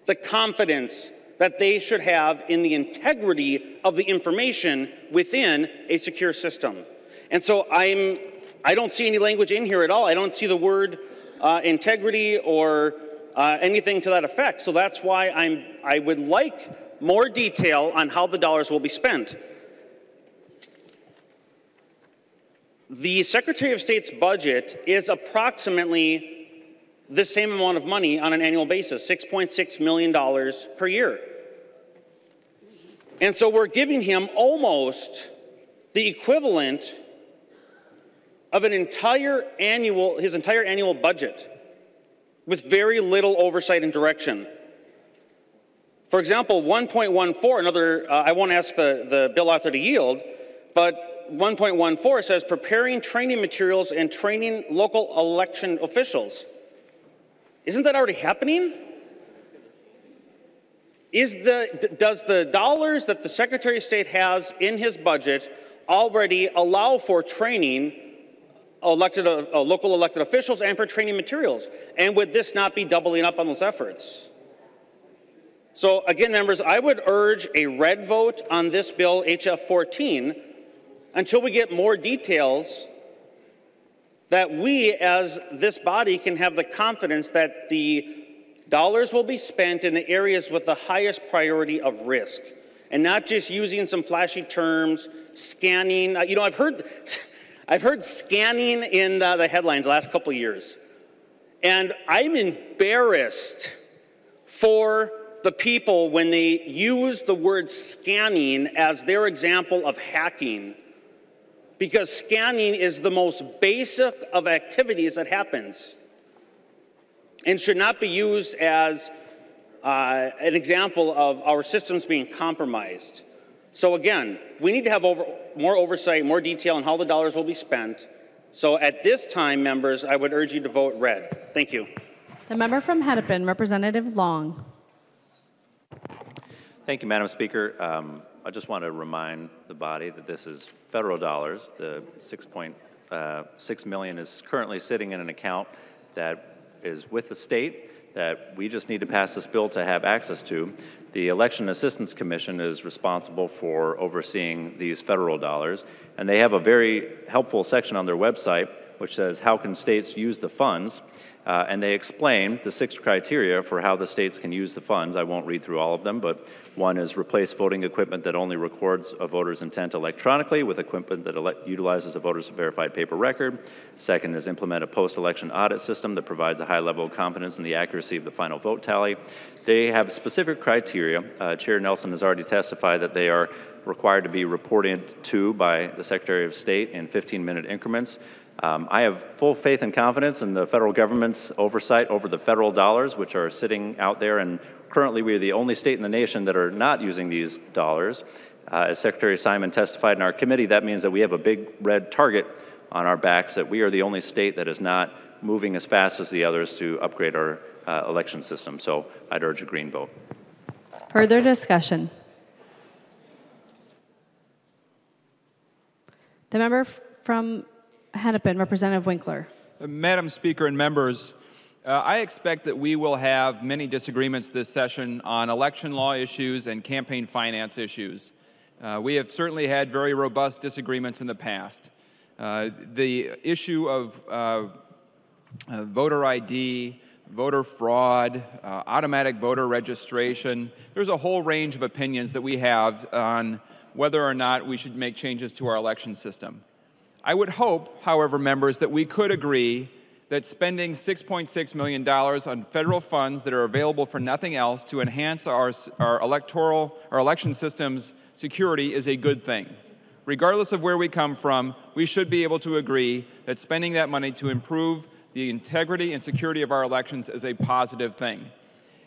the confidence that they should have in the integrity of the information within a secure system. And so I don't see any language in here at all. I don't see the word integrity or anything to that effect. So that's why I would like more detail on how the dollars will be spent. The Secretary of State's budget is approximately the same amount of money on an annual basis, $6.6 million per year. And so we're giving him almost the equivalent of his entire annual budget with very little oversight and direction. For example, 1.14, another, I won't ask the bill author to yield, but 1.14 says preparing training materials and training local election officials. Isn't that already happening? Does the dollars that the Secretary of State has in his budget already allow for training local elected officials and for training materials? And would this not be doubling up on those efforts? So again, members, I would urge a red vote on this bill, HF 14, until we get more details that we as this body can have the confidence that the dollars will be spent in the areas with the highest priority of risk and not just using some flashy terms, scanning. You know, I've heard scanning in the headlines the last couple of years. And I'm embarrassed for the people when they use the word scanning as their example of hacking, because scanning is the most basic of activities that happens and should not be used as an example of our systems being compromised. So again, we need to have more oversight, more detail on how the dollars will be spent. So at this time, members, I would urge you to vote red. Thank you. The member from Hennepin, Representative Long. Thank you, Madam Speaker. I just want to remind the body that this is federal dollars. The $6.6 million is currently sitting in an account that is with the state that we just need to pass this bill to have access to. The Election Assistance Commission is responsible for overseeing these federal dollars, and they have a very helpful section on their website which says, how can states use the funds? And they explain the 6 criteria for how the states can use the funds. I won't read through all of them, but one is replace voting equipment that only records a voter's intent electronically with equipment that utilizes a voter's verified paper record. Second is implement a post-election audit system that provides a high level of confidence in the accuracy of the final vote tally. They have specific criteria. Chair Nelson has already testified that they are required to be reported to by the Secretary of State in 15-minute increments. I have full faith and confidence in the federal government's oversight over the federal dollars, which are sitting out there, and currently we are the only state in the nation that are not using these dollars. As Secretary Simon testified in our committee, that means that we have a big red target on our backs, that we are the only state that is not moving as fast as the others to upgrade our election system. So I'd urge a green vote. Further discussion. The member from Hennepin, Representative Winkler. Madam Speaker and members, I expect that we will have many disagreements this session on election law issues and campaign finance issues. We have certainly had very robust disagreements in the past. The issue of voter ID, voter fraud, automatic voter registration, there's a whole range of opinions that we have on whether or not we should make changes to our election system. I would hope, however, members, that we could agree that spending $6.6 million on federal funds that are available for nothing else to enhance our election system's security is a good thing. Regardless of where we come from, we should be able to agree that spending that money to improve the integrity and security of our elections is a positive thing.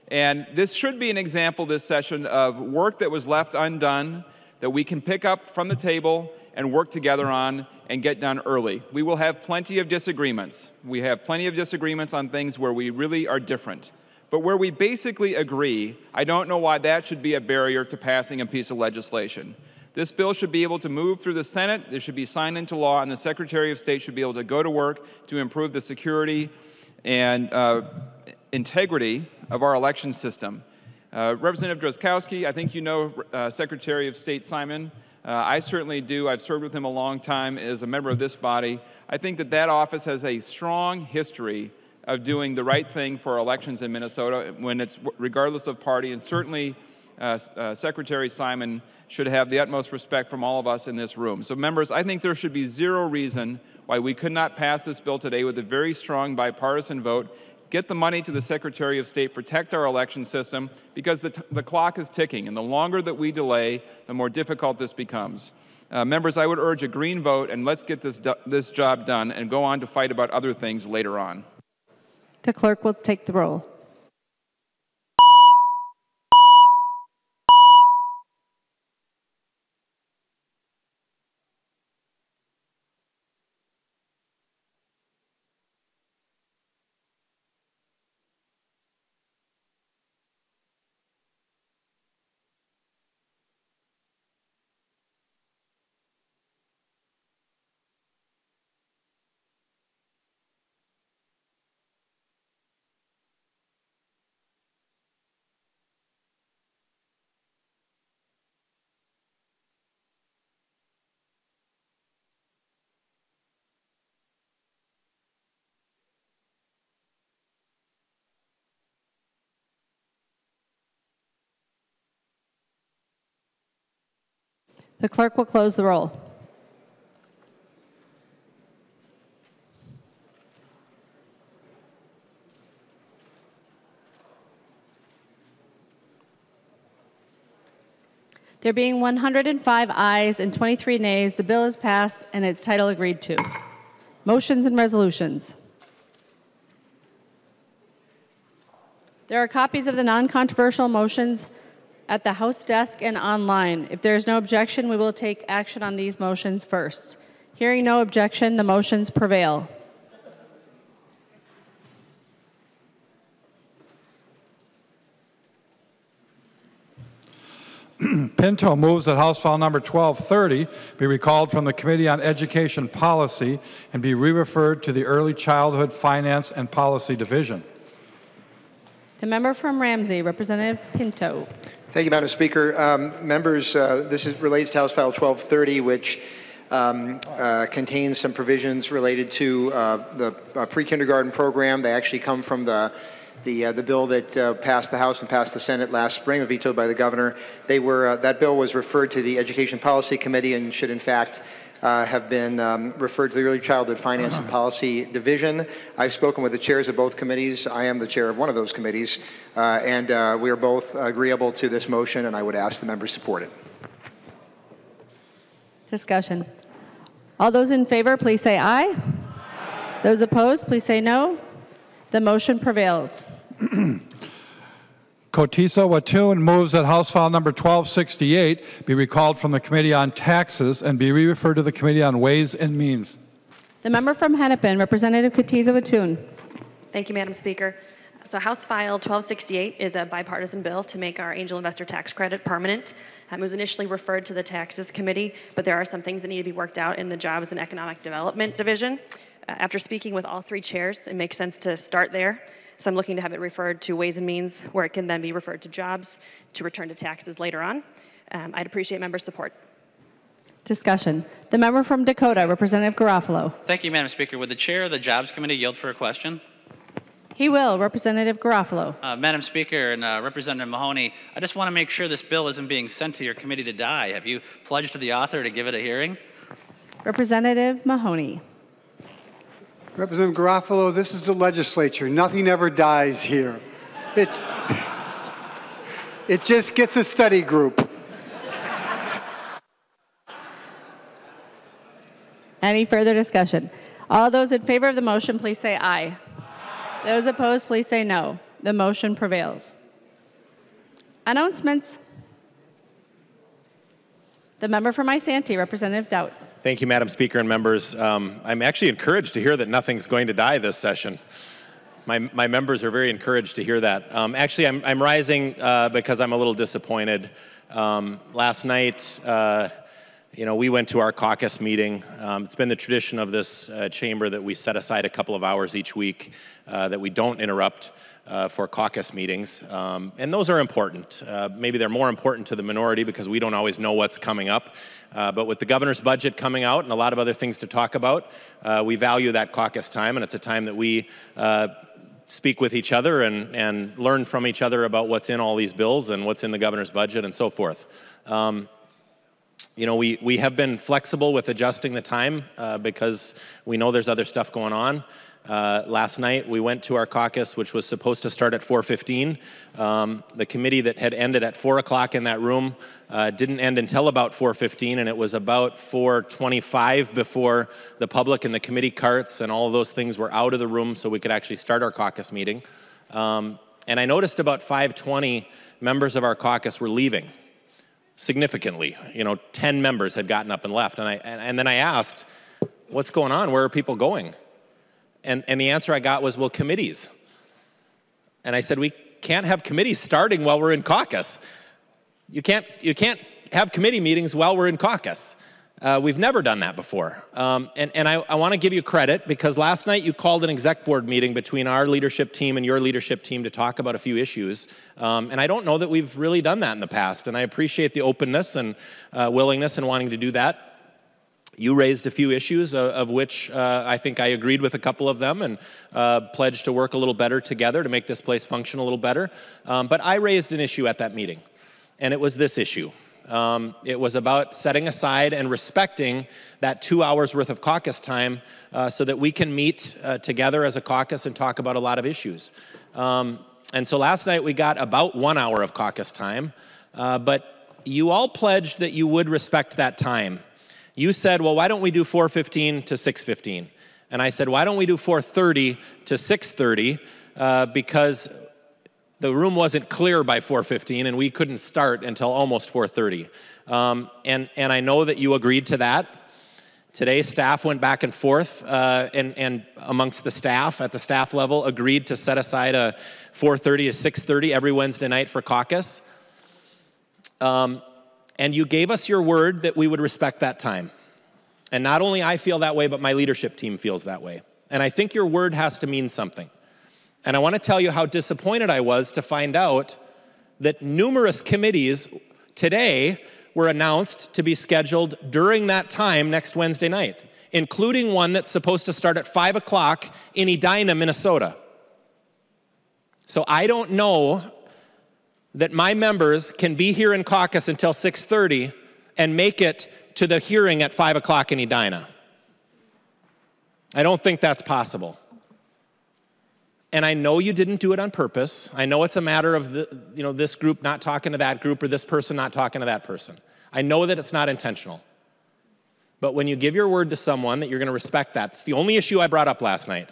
And this should be an example this session of work that was left undone that we can pick up from the table and work together on and get done early. We will have plenty of disagreements. We have plenty of disagreements on things where we really are different. But where we basically agree, I don't know why that should be a barrier to passing a piece of legislation. This bill should be able to move through the Senate, it should be signed into law, and the Secretary of State should be able to go to work to improve the security and integrity of our election system. Representative Drazkowski, I think you know Secretary of State Simon. I certainly do. I've served with him a long time as a member of this body. I think that that office has a strong history of doing the right thing for elections in Minnesota when it's regardless of party, and certainly Secretary Simon should have the utmost respect from all of us in this room. So members, I think there should be zero reason why we could not pass this bill today with a very strong bipartisan vote, get the money to the Secretary of State, protect our election system, because the clock is ticking, and the longer that we delay, the more difficult this becomes. Members, I would urge a green vote, and let's get this job done and go on to fight about other things later on. The clerk will take the roll. The clerk will close the roll. There being 105 ayes and 23 nays, the bill is passed and its title agreed to. Motions and resolutions. There are copies of the non-controversial motions at the House desk and online. If there is no objection, we will take action on these motions first. Hearing no objection, the motions prevail. Pinto moves that House File Number 1230 be recalled from the Committee on Education Policy and be re-referred to the Early Childhood Finance and Policy Division. The member from Ramsey, Representative Pinto. Thank you, Madam Speaker. Members, this relates to House File 1230, which contains some provisions related to the pre-kindergarten program. They actually come from the bill that passed the House and passed the Senate last spring, vetoed by the governor. They were that bill was referred to the Education Policy Committee and should, in fact, have been referred to the Early Childhood Finance and Policy Division. I've spoken with the chairs of both committees. I am the chair of one of those committees, and we are both agreeable to this motion, and I would ask the members support it. Discussion. All those in favor, please say aye. Aye. Those opposed, please say no. The motion prevails. Cotiso Watun moves that House File Number 1268 be recalled from the Committee on Taxes and be re-referred to the Committee on Ways and Means. The member from Hennepin, Representative Cotiso Watun. Thank you, Madam Speaker. So House File 1268 is a bipartisan bill to make our angel investor tax credit permanent. It was initially referred to the Taxes Committee, but there are some things that need to be worked out in the Jobs and Economic Development Division. After speaking with all three chairs, it makes sense to start there. So I'm looking to have it referred to Ways and Means, where it can then be referred to Jobs, to return to taxes later on. I'd appreciate member support. Discussion. The member from Dakota, Representative Garofalo. Thank you, Madam Speaker. Would the chair of the Jobs Committee yield for a question? He will. Representative Garofalo. Madam Speaker and Representative Mahoney, I just want to make sure this bill isn't being sent to your committee to die. Have you pledged to the author to give it a hearing? Representative Mahoney. Representative Garofalo, this is the legislature. Nothing ever dies here. It just gets a study group. Any further discussion? All those in favor of the motion, please say aye. Those opposed, please say no. The motion prevails. Announcements. The member from Isanti, Representative Doubt. Thank you, Madam Speaker and members. I'm actually encouraged to hear that nothing's going to die this session. My members are very encouraged to hear that. Actually, I'm rising because I'm a little disappointed. Last night, we went to our caucus meeting. It's been the tradition of this chamber that we set aside a couple of hours each week that we don't interrupt for caucus meetings. And those are important. Maybe they're more important to the minority because we don't always know what's coming up. But with the governor's budget coming out and a lot of other things to talk about, we value that caucus time, and it's a time that we speak with each other and learn from each other about what's in all these bills and what's in the governor's budget and so forth. We have been flexible with adjusting the time because we know there's other stuff going on. Last night we went to our caucus, which was supposed to start at 4:15. The committee that had ended at 4 o'clock in that room didn't end until about 4:15, and it was about 4:25 before the public and the committee carts and all of those things were out of the room so we could actually start our caucus meeting. And I noticed about 5:20 members of our caucus were leaving. Significantly, 10 members had gotten up and left. And then I asked, what's going on? Where are people going? And the answer I got was, well, committees. And I said, we can't have committees starting while we're in caucus. You can't have committee meetings while we're in caucus. We've never done that before. And I want to give you credit because last night you called an exec board meeting between our leadership team and your leadership team to talk about a few issues. And I don't know that we've really done that in the past. And I appreciate the openness and willingness and wanting to do that. You raised a few issues of which I think I agreed with a couple of them and pledged to work a little better together to make this place function a little better. But I raised an issue at that meeting, and it was this issue. It was about setting aside and respecting that 2 hours worth of caucus time so that we can meet together as a caucus and talk about a lot of issues. And so last night we got about 1 hour of caucus time, but you all pledged that you would respect that time. You said, well, why don't we do 4:15 to 6:15? And I said, why don't we do 4:30 to 6:30? Because the room wasn't clear by 4:15 and we couldn't start until almost 4:30. And I know that you agreed to that. Today, staff went back and forth and amongst the staff at the staff level agreed to set aside a 4:30 to 6:30 every Wednesday night for caucus. And you gave us your word that we would respect that time. And not only I feel that way, but my leadership team feels that way. And I think your word has to mean something. And I want to tell you how disappointed I was to find out that numerous committees today were announced to be scheduled during that time next Wednesday night, including one that's supposed to start at 5 o'clock in Edina, Minnesota. So I don't know that my members can be here in caucus until 6:30 and make it to the hearing at 5 o'clock in Edina. I don't think that's possible. And I know you didn't do it on purpose. I know it's a matter of this group not talking to that group or this person not talking to that person. I know that it's not intentional. But when you give your word to someone that you're going to respect that, it's the only issue I brought up last night.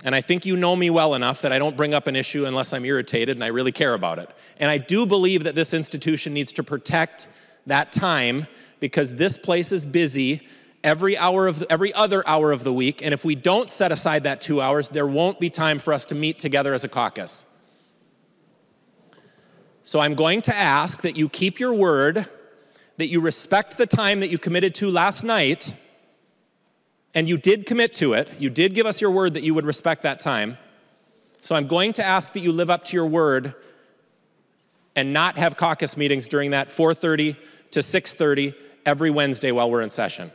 And I think you know me well enough that I don't bring up an issue unless I'm irritated and I really care about it. And I do believe that this institution needs to protect that time because this place is busy every other hour of the week. And if we don't set aside that 2 hours, there won't be time for us to meet together as a caucus. So I'm going to ask that you keep your word, that you respect the time that you committed to last night, and you did commit to it. You did give us your word that you would respect that time. So I'm going to ask that you live up to your word and not have caucus meetings during that 4:30 to 6:30 every Wednesday while we're in session.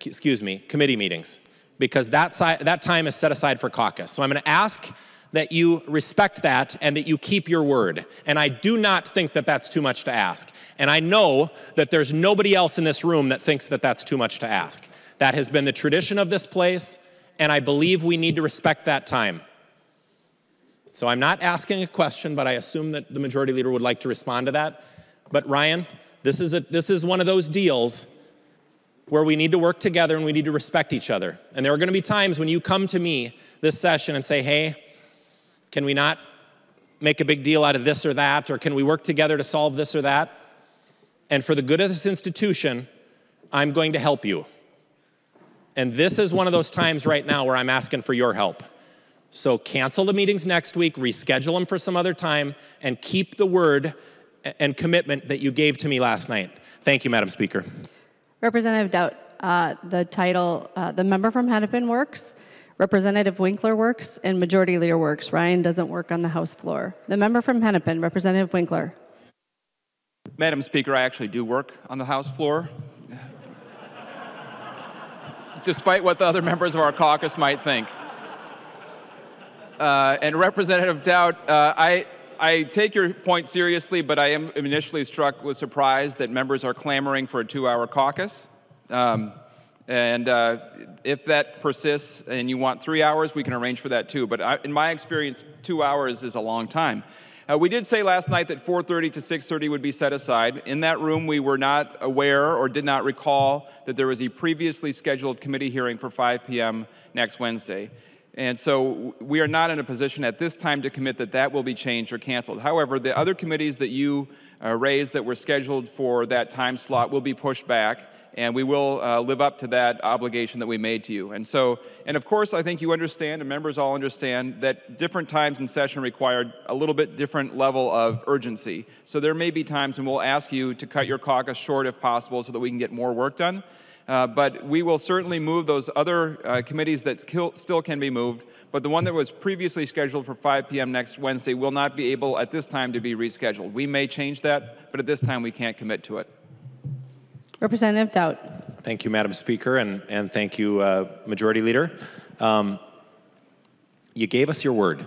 Excuse me, committee meetings, because that time is set aside for caucus. So I'm going to ask that you respect that and that you keep your word. And I do not think that that's too much to ask. And I know that there's nobody else in this room that thinks that that's too much to ask. That has been the tradition of this place, and I believe we need to respect that time. So I'm not asking a question, but I assume that the majority leader would like to respond to that. But Ryan, this is one of those deals where we need to work together and we need to respect each other. And there are going to be times when you come to me this session and say, hey, can we not make a big deal out of this or that, or can we work together to solve this or that? And for the good of this institution, I'm going to help you. And this is one of those times right now where I'm asking for your help. So cancel the meetings next week, reschedule them for some other time, and keep the word and commitment that you gave to me last night. Thank you, Madam Speaker. Representative Doubt, the member from Hennepin works, Representative Winkler works, and Majority Leader works. Ryan doesn't work on the House floor. The member from Hennepin, Representative Winkler. Madam Speaker, I actually do work on the House floor, despite what the other members of our caucus might think. And Representative Doubt, I take your point seriously, but I am initially struck with surprise that members are clamoring for a 2-hour caucus. If that persists and you want 3 hours, we can arrange for that too. But in my experience, 2 hours is a long time. We did say last night that 4:30 to 6:30 would be set aside. In that room, we were not aware or did not recall that there was a previously scheduled committee hearing for 5 p.m. next Wednesday. And so we are not in a position at this time to commit that that will be changed or canceled. However, the other committees that you raised that were scheduled for that time slot will be pushed back, and we will live up to that obligation that we made to you. And of course, I think you understand, and members all understand, that different times in session require a little bit different level of urgency. So there may be times when we'll ask you to cut your caucus short if possible so that we can get more work done. But we will certainly move those other committees that still can be moved. But the one that was previously scheduled for 5 p.m. next Wednesday will not be able at this time to be rescheduled. We may change that, but at this time we can't commit to it. Representative Doubt. Thank you, Madam Speaker, and thank you, Majority Leader. You gave us your word.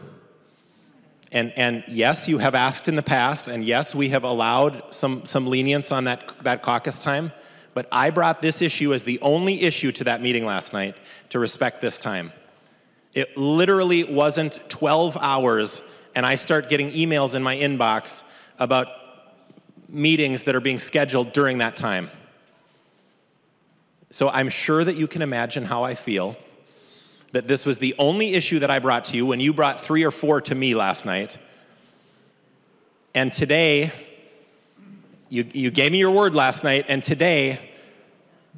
And yes, you have asked in the past, and yes, we have allowed some lenience on that caucus time. But I brought this issue as the only issue to that meeting last night to respect this time. It literally wasn't 12 hours, and I start getting emails in my inbox about meetings that are being scheduled during that time. So I'm sure that you can imagine how I feel that this was the only issue that I brought to you when you brought 3 or 4 to me last night. And today, you gave me your word last night, and today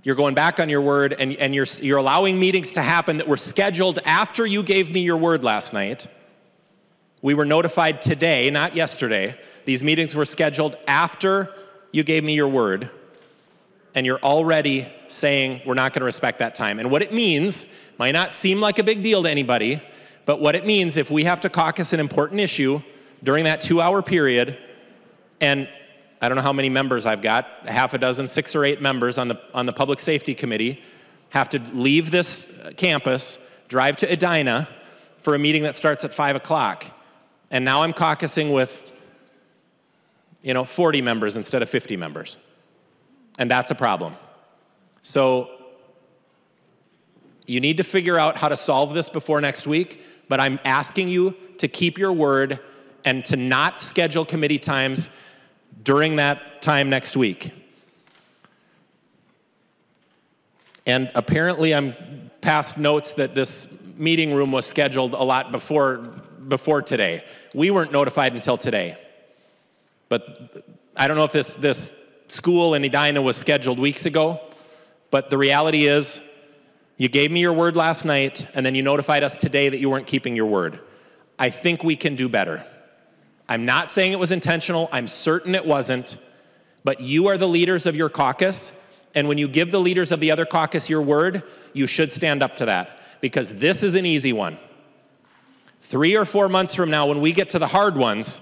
you're going back on your word, and you're allowing meetings to happen that were scheduled after you gave me your word last night. We were notified today, not yesterday. These meetings were scheduled after you gave me your word, and you're already saying we're not going to respect that time. And what it means might not seem like a big deal to anybody, but what it means if we have to caucus an important issue during that 2-hour period, and I don't know how many members I've got, half a dozen, 6 or 8 members on the Public Safety Committee, have to leave this campus, drive to Edina for a meeting that starts at 5 o'clock. And now I'm caucusing with, 40 members instead of 50 members. And that's a problem. So you need to figure out how to solve this before next week, but I'm asking you to keep your word and to not schedule committee times during that time next week. And apparently I'm past notes that this meeting room was scheduled a lot before today. We weren't notified until today. But I don't know if this school in Edina was scheduled weeks ago, but the reality is you gave me your word last night, and then you notified us today that you weren't keeping your word. I think we can do better. I'm not saying it was intentional. I'm certain it wasn't. But you are the leaders of your caucus, And when you give the leaders of the other caucus your word, you should stand up to that, because this is an easy one. 3 or 4 months from now, when we get to the hard ones,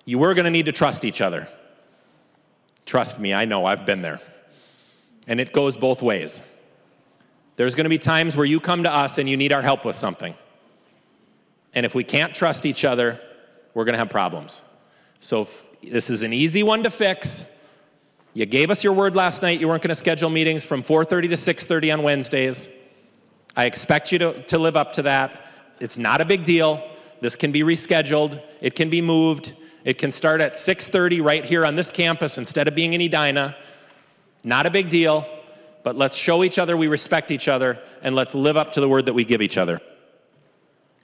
you are going to need to trust each other. Trust me, I know, I've been there. And it goes both ways. There's going to be times where you come to us and you need our help with something. And if we can't trust each other, we're going to have problems. So this is an easy one to fix. You gave us your word last night. You weren't going to schedule meetings from 4:30 to 6:30 on Wednesdays. I expect you to live up to that. It's not a big deal. This can be rescheduled. It can be moved. It can start at 6:30 right here on this campus instead of being in Edina. Not a big deal, but let's show each other we respect each other, and let's live up to the word that we give each other.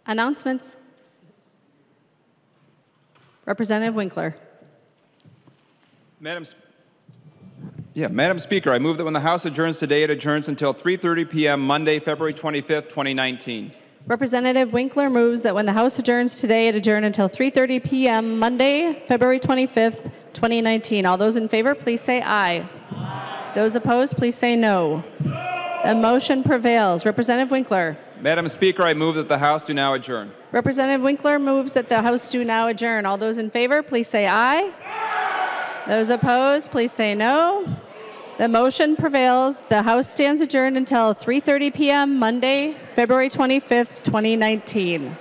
Announcements. Representative Winkler. Madam Speaker, I move that when the House adjourns today, it adjourns until 3:30 p.m. Monday, February 25th, 2019. Representative Winkler moves that when the House adjourns today, it adjourn until 3:30 p.m. Monday, February 25th, 2019. All those in favor, please say aye. Aye. Those opposed, please say no. The motion prevails. Representative Winkler. Madam Speaker, I move that the House do now adjourn. Representative Winkler moves that the House do now adjourn. All those in favor, please say aye. Aye. Those opposed, please say no. The motion prevails. The House stands adjourned until 3:30 p.m. Monday, February 25th, 2019.